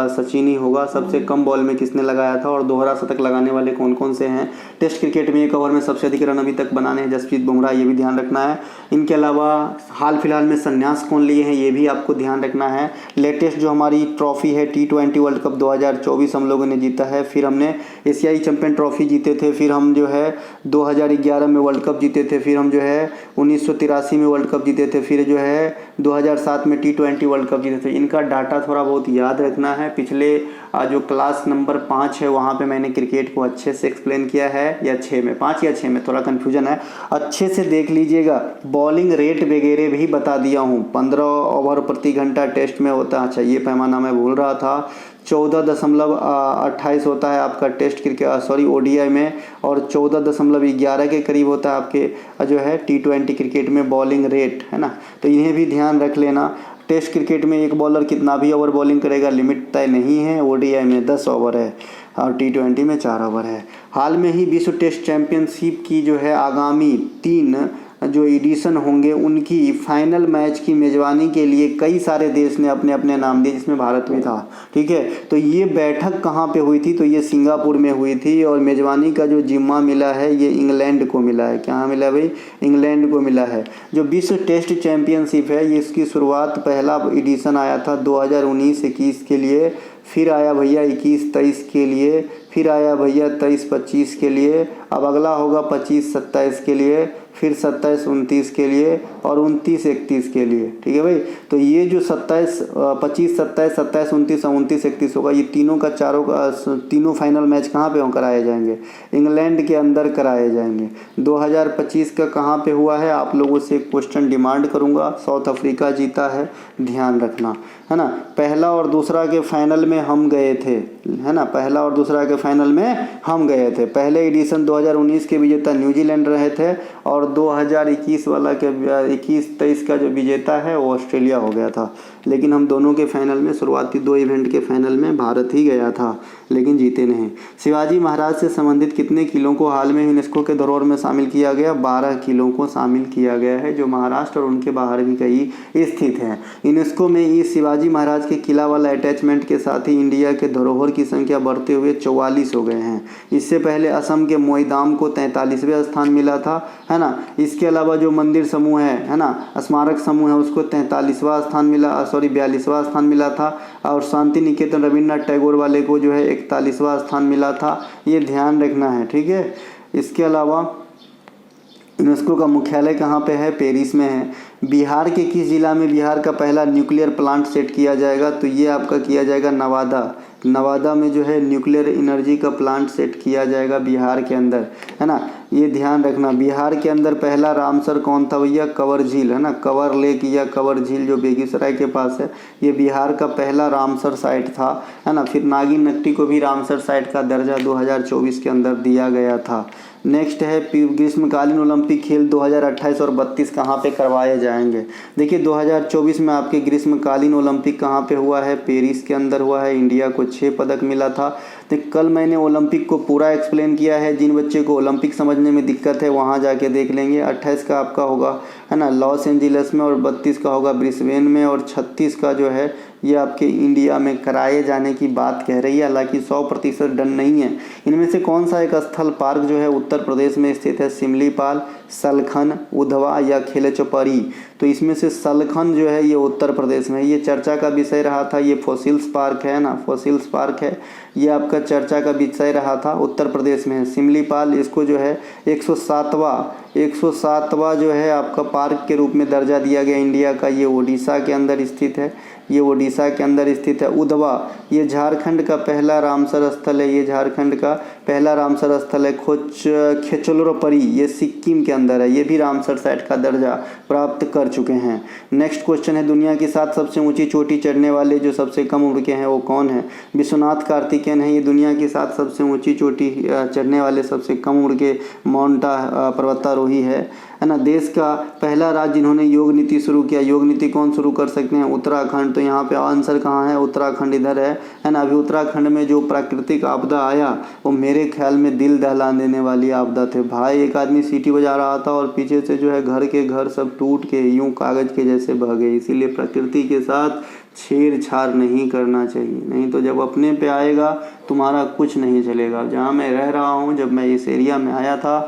सचिन ही होगा। सबसे कम बॉल में किसने लगाया था और दोहरा शतक लगाने वाले कौन कौन से हैं। टेस्ट क्रिकेट में एक ओवर में सबसे अधिक रन अभी तक बनाने हैं जसप्रीत बुमराह, ये भी ध्यान रखना है। इनके अलावा हाल फिलहाल में संन्यास कौन लिए हैं ये भी आपको ध्यान रखना है। लेटेस्ट जो हमारी ट्रॉफी है T20 वर्ल्ड कप 2024 हम लोगों ने जीता है। फिर हमने एशियाई चैंपियन ट्रॉफी जीते थे। फिर हम जो है 2011 में वर्ल्ड कप जीते थे। फिर हम जो है 1983 में वर्ल्ड कप जीते थे। फिर जो है 2007 में T20 वर्ल्ड कप जीते थे। इनका डाटा थोड़ा बहुत याद रखना है। पिछले जो क्लास नंबर 5 है वहाँ पे मैंने क्रिकेट को अच्छे से एक्सप्लेन किया है, या 6 में, 5 या 6 में थोड़ा कन्फ्यूजन है, अच्छे से देख लीजिएगा। बॉलिंग रेट वगैरह भी बता दिया हूँ। 15 ओवर प्रति घंटा टेस्ट में होता है। अच्छा ये पैमाना मैं भूल रहा था। 14.28 होता है आपका टेस्ट क्रिकेट ODI में, और 14.11 के करीब होता है आपके जो है T20 क्रिकेट में बॉलिंग रेट, है ना। तो इन्हें भी ध्यान रख लेना। टेस्ट क्रिकेट में एक बॉलर कितना भी ओवर बॉलिंग करेगा, लिमिट तय नहीं है। ODI में 10 ओवर है और T20 में 4 ओवर है। हाल में ही विश्व टेस्ट चैंपियनशिप की जो है आगामी 3 जो एडिशन होंगे उनकी फाइनल मैच की मेज़बानी के लिए कई सारे देश ने अपने अपने नाम दिए, जिसमें भारत भी था। ठीक है, तो ये बैठक कहाँ पे हुई थी, तो ये सिंगापुर में हुई थी। और मेज़बानी का जो जिम्मा मिला है ये इंग्लैंड को मिला है। कहाँ मिला भाई, इंग्लैंड को मिला है। जो विश्व टेस्ट चैंपियनशिप है ये इसकी शुरुआत, पहला एडिशन आया था 2019-21 के लिए, फिर आया भैया 21-23 के लिए, फिर आया भैया 23-25 के लिए, अब अगला होगा 25-27 के लिए, फिर 27-29 के लिए और 29-31 के लिए। ठीक है भाई, तो ये जो 25-27, 27-29 और 29-31 होगा, ये तीनों का तीनों फाइनल मैच कहाँ पे कराए जाएंगे, इंग्लैंड के अंदर कराए जाएंगे। 2025 का कहाँ पे हुआ है, आप लोगों से एक क्वेश्चन डिमांड करूँगा। साउथ अफ्रीका जीता है, ध्यान रखना, है ना। पहला और दूसरा के फाइनल में हम गए थे, है ना, पहला और दूसरा के फाइनल में हम गए थे। पहले एडिशन 2019 के विजेता न्यूजीलैंड रहे थे, और 2021 वाला के 21-23 का जो विजेता है वो ऑस्ट्रेलिया हो गया था। लेकिन हम दोनों के फाइनल में, शुरुआती 2 इवेंट के फाइनल में भारत ही गया था, लेकिन जीते नहीं। शिवाजी महाराज से संबंधित कितने किलों को हाल में यूनेस्को के धरोहर में शामिल किया गया, 12 किलों को शामिल किया गया है, जो महाराष्ट्र और उनके बाहर भी कहीं स्थित है। यूनेस्को में इस शिवाजी महाराज के किला वाला अटैचमेंट के साथ ही इंडिया के धरोहर की संख्या बढ़ते हुए 44 हो गए हैं। इससे पहले असम के मोईदाम को 43वें स्थान मिला था, है ना। इसके अलावा जो मंदिर समूह है ना, स्मारक समूह है, उसको 43वां स्थान मिला, 42वां स्थान मिला था। और शांति निकेतन रविन्द्रनाथ टैगोर वाले को जो है 41वां स्थान मिला था। ये ध्यान रखना है, ठीक है। इसके अलावा यूनेस्को का मुख्यालय कहाँ पे है, पेरिस में है। बिहार के किस जिला में बिहार का पहला न्यूक्लियर प्लांट सेट किया जाएगा, तो ये आपका किया जाएगा नवादा में जो है न्यूक्लियर एनर्जी का प्लांट सेट किया जाएगा बिहार के अंदर, है ना। ये ध्यान रखना। बिहार के अंदर पहला रामसर कौन था भैया, कंवर झील, है ना, कंवर लेक या कंवर झील जो बेगूसराय के पास है, ये बिहार का पहला रामसर साइट था, है ना। फिर नागिन नट्टी को भी रामसर साइट का दर्जा 2024 के अंदर दिया गया था। नेक्स्ट है ग्रीष्मकालीन ओलंपिक खेल 2028 और 32 कहाँ पे करवाए जाएंगे। देखिए 2024 में आपके ग्रीष्मकालीन ओलंपिक कहाँ पे हुआ है, पेरिस के अंदर हुआ है। इंडिया को 6 पदक मिला था। तो कल मैंने ओलंपिक को पूरा एक्सप्लेन किया है। जिन बच्चे को ओलंपिक समझने में दिक्कत है वहाँ जाके देख लेंगे। 28 का आपका होगा, है ना, लॉस एंजिलस में, और 32 का होगा ब्रिस्बेन में, और 36 का जो है ये आपके इंडिया में कराए जाने की बात कह रही है। हालांकि 100% डन नहीं है। इनमें से कौन सा एक स्थल पार्क जो है उत्तर प्रदेश में स्थित है, सिमलीपाल, सलखन, उधवा या खेलचोपरी। तो इसमें से सलखन जो है ये उत्तर प्रदेश में है। ये चर्चा का विषय रहा था। ये फॉसिल्स पार्क है ना, फॉसिल्स पार्क है, ये आपका चर्चा का विषय रहा था, उत्तर प्रदेश में है। सिमलीपाल इसको जो है 107वां जो है आपका पार्क के रूप में दर्जा दिया गया इंडिया का। ये ओडिशा के अंदर स्थित है, ये ओडिशा के अंदर स्थित है। उधवा ये झारखंड का पहला रामसर स्थल है, ये झारखंड का पहला रामसर स्थल है। खेचलोरपरी ये सिक्किम के अंदर है, ये भी रामसर साइट का दर्जा प्राप्त कर चुके हैं। नेक्स्ट क्वेश्चन है, दुनिया की 7 सबसे ऊंची चोटी चढ़ने वाले जो सबसे कम उम्र के हैं वो कौन है। विश्वनाथ कार्तिकेयन है, ये दुनिया की 7 सबसे ऊंची चोटी चढ़ने वाले सबसे कम उम्र के माउंट पर्वतारोही है है ना। देश का पहला राज्य जिन्होंने योग नीति शुरू किया, योग नीति कौन शुरू कर सकते हैं? उत्तराखंड। तो यहाँ पे आंसर कहाँ है? उत्तराखंड इधर है ना। अभी उत्तराखंड में जो प्राकृतिक आपदा आया वो मेरे ख्याल में दिल दहला देने वाली आपदा थे भाई। एक आदमी सीटी बजा रहा था और पीछे से जो है घर के घर सब टूट के यूं कागज के जैसे बह गए। इसीलिए प्रकृति के साथ छेड़छाड़ नहीं करना चाहिए, नहीं तो जब अपने पे आएगा तुम्हारा कुछ नहीं चलेगा। जहाँ मैं रह रहा हूँ, जब मैं इस एरिया में आया था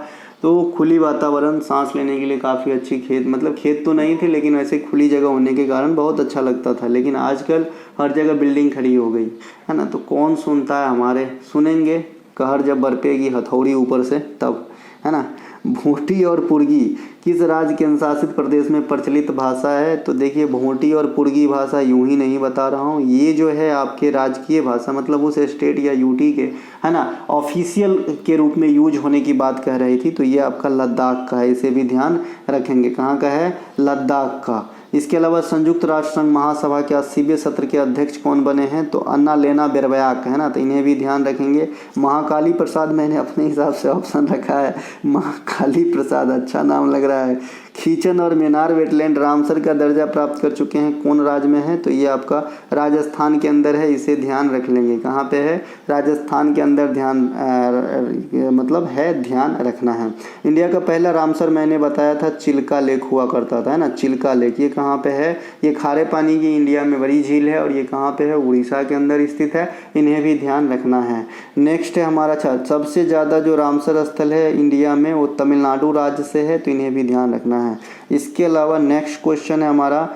तो खुली वातावरण, सांस लेने के लिए काफ़ी अच्छी खेत तो नहीं थे, लेकिन वैसे खुली जगह होने के कारण बहुत अच्छा लगता था। लेकिन आजकल हर जगह बिल्डिंग खड़ी हो गई है ना, तो कौन सुनता है हमारे? सुनेंगे कहर जब बरपेगी हथौड़ी ऊपर से तब, है ना। भोटी और पुर्गी किस राज्य के अनुशासित प्रदेश में प्रचलित भाषा है? तो देखिए भोटी और पुर्गी भाषा यूं ही नहीं बता रहा हूँ, ये जो है आपके राजकीय भाषा मतलब उस स्टेट या यूटी के, है ना, ऑफिशियल के रूप में यूज होने की बात कह रही थी। तो ये आपका लद्दाख का है, इसे भी ध्यान रखेंगे। कहाँ का है? लद्दाख का। इसके अलावा संयुक्त राष्ट्र संघ महासभा के 80वें सत्र के अध्यक्ष कौन बने हैं? तो अन्ना लेना बेरबयाक, है ना, तो इन्हें भी ध्यान रखेंगे। महाकाली प्रसाद मैंने अपने हिसाब से ऑप्शन रखा है, महाकाली प्रसाद, अच्छा नाम लग रहा है। खीचन और मेनार वेटलैंड रामसर का दर्जा प्राप्त कर चुके हैं, कौन राज्य में है? तो ये आपका राजस्थान के अंदर है, इसे ध्यान रख लेंगे। कहाँ पे है? राजस्थान के अंदर मतलब है, ध्यान रखना है। इंडिया का पहला रामसर मैंने बताया था चिल्का लेक हुआ करता था, है ना, चिल्का लेक। ये कहाँ पे है? ये खारे पानी की इंडिया में बड़ी झील है और ये कहाँ पे है? उड़ीसा के अंदर स्थित है, इन्हें भी ध्यान रखना है। नेक्स्ट है हमारा सबसे ज़्यादा जो रामसर स्थल है इंडिया में वो तमिलनाडु राज्य से है, तो इन्हें भी ध्यान रखना है। इसके अलावा नेक्स्ट क्वेश्चन है हमारा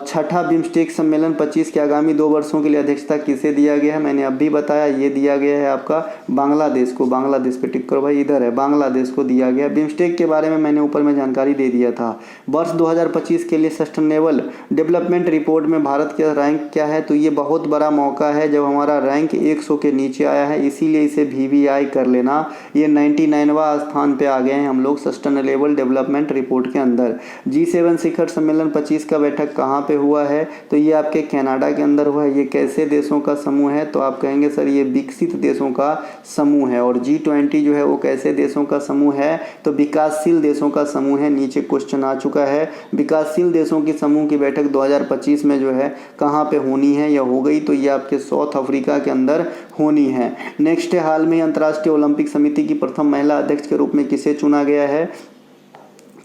छठा बिम्स्टेक सम्मेलन 25 के आगामी 2 वर्षों के लिए अध्यक्षता किसे दिया गया है? मैंने अभी बताया, ये दिया गया है आपका बांग्लादेश को। बांग्लादेश पे टिक करो भाई, इधर है, बांग्लादेश को दिया गया। बिम्स्टेक के बारे में मैंने ऊपर में जानकारी दे दिया था। वर्ष 2025 के लिए सस्टेनेबल डेवलपमेंट रिपोर्ट में भारत का रैंक क्या है? तो ये बहुत बड़ा मौका है जब हमारा रैंक 100 के नीचे आया है, इसीलिए इसे VVI कर लेना। ये 99वां स्थान पे आ गए हैं हम लोग सस्टेनेबल डेवलपमेंट रिपोर्ट के अंदर। G7 शिखर सम्मेलन 25 का बैठक कहाँ पे हुआ है? तो ये आपके कनाडा के अंदर हुआ है। ये कैसे देशों का समूह है? तो आप कहेंगे सर ये विकसित देशों का समूह है। और G20 जो है वो कैसे देशों का समूह है? तो विकासशील देशों का समूह है। नीचे क्वेश्चन आ चुका है, विकासशील देशों की समूह की बैठक 2025 में जो है कहाँ पे होनी है या हो गई? तो ये आपके साउथ अफ्रीका के अंदर होनी है। नेक्स्ट है, हाल में अंतर्राष्ट्रीय ओलंपिक समिति की प्रथम महिला अध्यक्ष के रूप में किसे चुना गया है?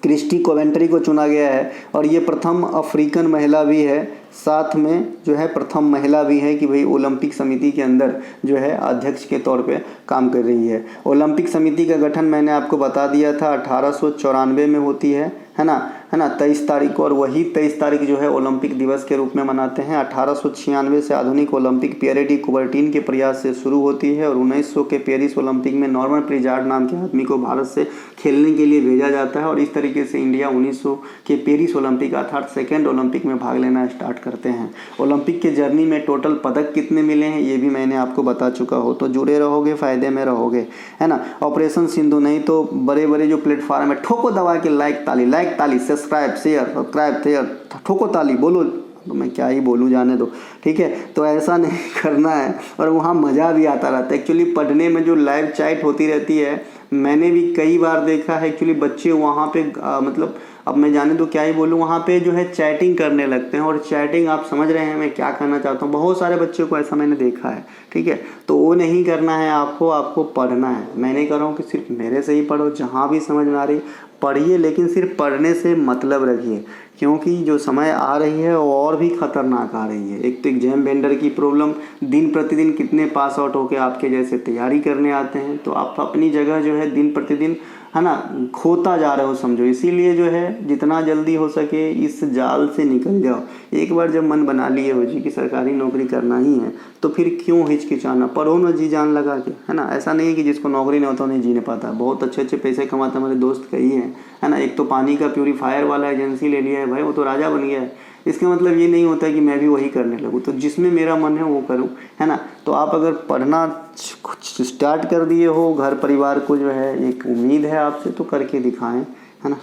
क्रिस्टी कोवेंट्री को चुना गया है और ये प्रथम अफ्रीकन महिला भी है, साथ में जो है प्रथम महिला भी है कि भाई ओलंपिक समिति के अंदर जो है अध्यक्ष के तौर पे काम कर रही है। ओलंपिक समिति का गठन मैंने आपको बता दिया था 1894 में होती है ना, 23 तारीख को, और वही 23 तारीख जो है ओलंपिक दिवस के रूप में मनाते हैं। 1896 से आधुनिक ओलंपिक पियरे डी कुबर्टिन के प्रयास से शुरू होती है और 1900 के पेरिस ओलंपिक में नॉर्मन प्रिजार्ड नाम के आदमी को भारत से खेलने के लिए भेजा जाता है और इस तरीके से इंडिया 1900 के पेरिस ओलंपिक अर्थात सेकेंड ओलंपिक में भाग लेना स्टार्ट करते हैं। ओलंपिक के जर्नी में टोटल पदक कितने मिले हैं ये भी मैंने आपको बता चुका हो, तो जुड़े रहोगे, फायदे में रहोगे, है ना। ऑपरेशन सिंधु, नहीं तो बड़े बड़े जो प्लेटफॉर्म है ठोको दबा के लाइक ताली, सब्सक्राइब शेयर, ठोको ताली, बोलो, तो मैं क्या ही बोलूँ, जाने दो, ठीक है। तो ऐसा नहीं करना है और वहाँ मज़ा भी आता रहता है। एक्चुअली पढ़ने में जो लाइव चैट होती रहती है, मैंने भी कई बार देखा है। एक्चुअली बच्चे वहाँ पे मतलब अब मैं जाने तो क्या ही बोलूँ, वहाँ पे जो है चैटिंग करने लगते हैं और चैटिंग, आप समझ रहे हैं मैं क्या कहना चाहता हूँ, बहुत सारे बच्चों को ऐसा मैंने देखा है, ठीक है। तो वो नहीं करना है आपको पढ़ना है। मैं नहीं कह रहा हूँ कि सिर्फ मेरे से ही पढ़ो, जहाँ भी समझ में आ रही पढ़िए, लेकिन सिर्फ पढ़ने से मतलब रखिए, क्योंकि जो समय आ रही है वो और भी खतरनाक आ रही है। एक तो एग्जाम वेंडर की प्रॉब्लम, दिन प्रतिदिन कितने पास आउट होकर आपके जैसे तैयारी करने आते हैं, तो आप अपनी जगह जो है दिन प्रतिदिन, है ना, खोता जा रहे हो समझो। इसीलिए जो है जितना जल्दी हो सके इस जाल से निकल जाओ। एक बार जब मन बना लिए हो जी कि सरकारी नौकरी करना ही है, तो फिर क्यों हिचकिचाना, पढ़ो ना जी जान लगा के, है ना। ऐसा नहीं है कि जिसको नौकरी नहीं होता नहीं जी नहीं पाता, बहुत अच्छे अच्छे पैसे कमाते हमारे दोस्त कई हैं, है ना। एक तो पानी का प्यूरीफायर वाला एजेंसी ले लिया है भाई, वो तो राजा बन गया है। इसका मतलब ये नहीं होता कि मैं भी वही करने लगूँ, तो जिसमें मेरा मन है वो करूँ, है ना। तो आप अगर पढ़ना स्टार्ट कर दिए हो, घर परिवार को जो है एक उम्मीद है आपसे, तो करके दिखाएं, है ना।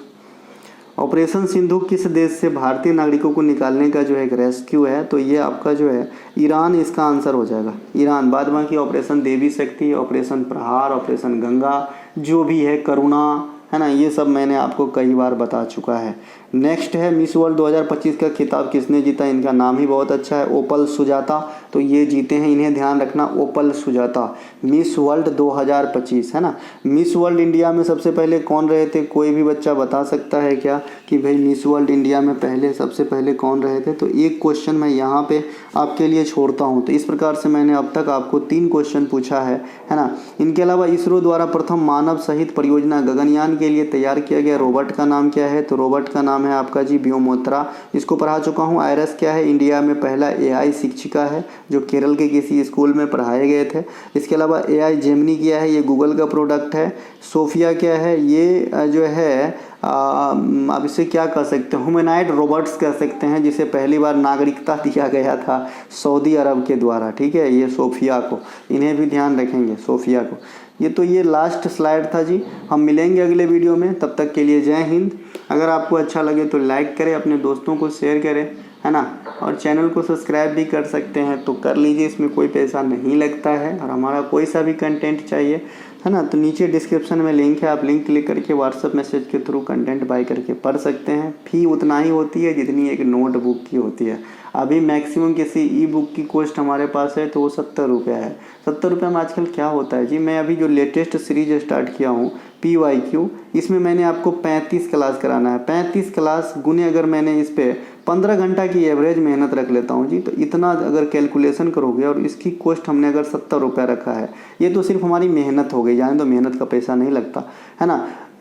ऑपरेशन सिंधु किस देश से भारतीय नागरिकों को निकालने का जो है एक रेस्क्यू है? तो ये आपका जो है ईरान, इसका आंसर हो जाएगा ईरान। बाद बाकी ऑपरेशन देवी शक्ति, ऑपरेशन प्रहार, ऑपरेशन गंगा, जो भी है करुणा, है ना, ये सब मैंने आपको कई बार बता चुका है। नेक्स्ट है मिस वर्ल्ड 2025 का खिताब किसने जीता, इनका नाम ही बहुत अच्छा है, ओपल सुजाता, तो ये जीते हैं, इन्हें ध्यान रखना, ओपल सुजाता, मिस वर्ल्ड 2025, है ना। मिस वर्ल्ड इंडिया में सबसे पहले कौन रहे थे, कोई भी बच्चा बता सकता है क्या कि भाई मिस वर्ल्ड इंडिया में सबसे पहले कौन रहे थे? तो एक क्वेश्चन मैं यहाँ पे आपके लिए छोड़ता हूँ। तो इस प्रकार से मैंने अब तक आपको 3 क्वेश्चन पूछा है ना। इनके अलावा इसरो द्वारा प्रथम मानव सहित परियोजना गगनयान के लिए तैयार किया गया रोबोट का नाम क्या है? तो रोबोट का नाम है आपका जी व्योमोत्रा, इसको पढ़ा चुका हूँ। आयरस क्या है? इंडिया में पहला AI शिक्षिका है जो केरल के किसी स्कूल में पढ़ाए गए थे। इसके अलावा AI जेमिनी क्या है? ये गूगल का प्रोडक्ट है। सोफिया क्या है? ये जो है आप इसे क्या कह सकते हैं, ह्यूमैनॉइड रोबोट्स कह सकते हैं, जिसे पहली बार नागरिकता दिया गया था सऊदी अरब के द्वारा, ठीक है। ये सोफिया को, इन्हें भी ध्यान रखेंगे, सोफिया को। ये लास्ट स्लाइड था जी। हम मिलेंगे अगले वीडियो में, तब तक के लिए जय हिंद। अगर आपको अच्छा लगे तो लाइक करें, अपने दोस्तों को शेयर करें, है ना, और चैनल को सब्सक्राइब भी कर सकते हैं तो कर लीजिए, इसमें कोई पैसा नहीं लगता है। और हमारा कोई सा भी कंटेंट चाहिए, है ना, तो नीचे डिस्क्रिप्शन में लिंक है, आप लिंक क्लिक करके व्हाट्सएप मैसेज के थ्रू कंटेंट बाय करके पढ़ सकते हैं। फ़ी उतना ही होती है जितनी एक नोटबुक की होती है। अभी मैक्सिमम किसी ई बुक की कॉस्ट हमारे पास है तो वो 70 रुपये है। 70 रुपये में आजकल क्या होता है जी, मैं अभी जो लेटेस्ट सीरीज स्टार्ट किया हूँ PYQ, इसमें मैंने आपको 35 क्लास कराना है। 35 क्लास गुने अगर मैंने इस पर 15 घंटा की एवरेज मेहनत रख लेता हूँ जी, तो इतना अगर कैलकुलेशन करोगे, और इसकी कॉस्ट हमने अगर 70 रुपये रखा है, ये तो सिर्फ हमारी मेहनत हो गई, जाने तो मेहनत का पैसा नहीं लगता, है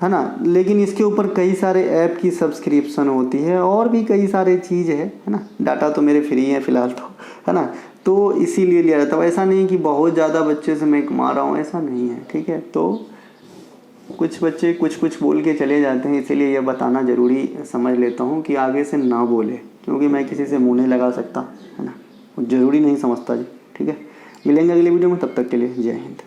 ना। लेकिन इसके ऊपर कई सारे ऐप की सब्सक्रिप्शन होती है और भी कई सारे चीज़ है ना। डाटा तो मेरे फ्री है फ़िलहाल तो, है ना, तो इसीलिए लिया जाता है। ऐसा नहीं कि बहुत ज़्यादा बच्चे से मैं कमा रहा हूँ, ऐसा नहीं है, ठीक है। तो कुछ बच्चे कुछ बोल के चले जाते हैं, इसीलिए यह बताना ज़रूरी समझ लेता हूँ कि आगे से ना बोले, क्योंकि मैं किसी से मुँह नहीं लगा सकता, है ना, ज़रूरी नहीं समझता जी, ठीक है। मिलेंगे अगले वीडियो में, तब तक के लिए जय हिंद।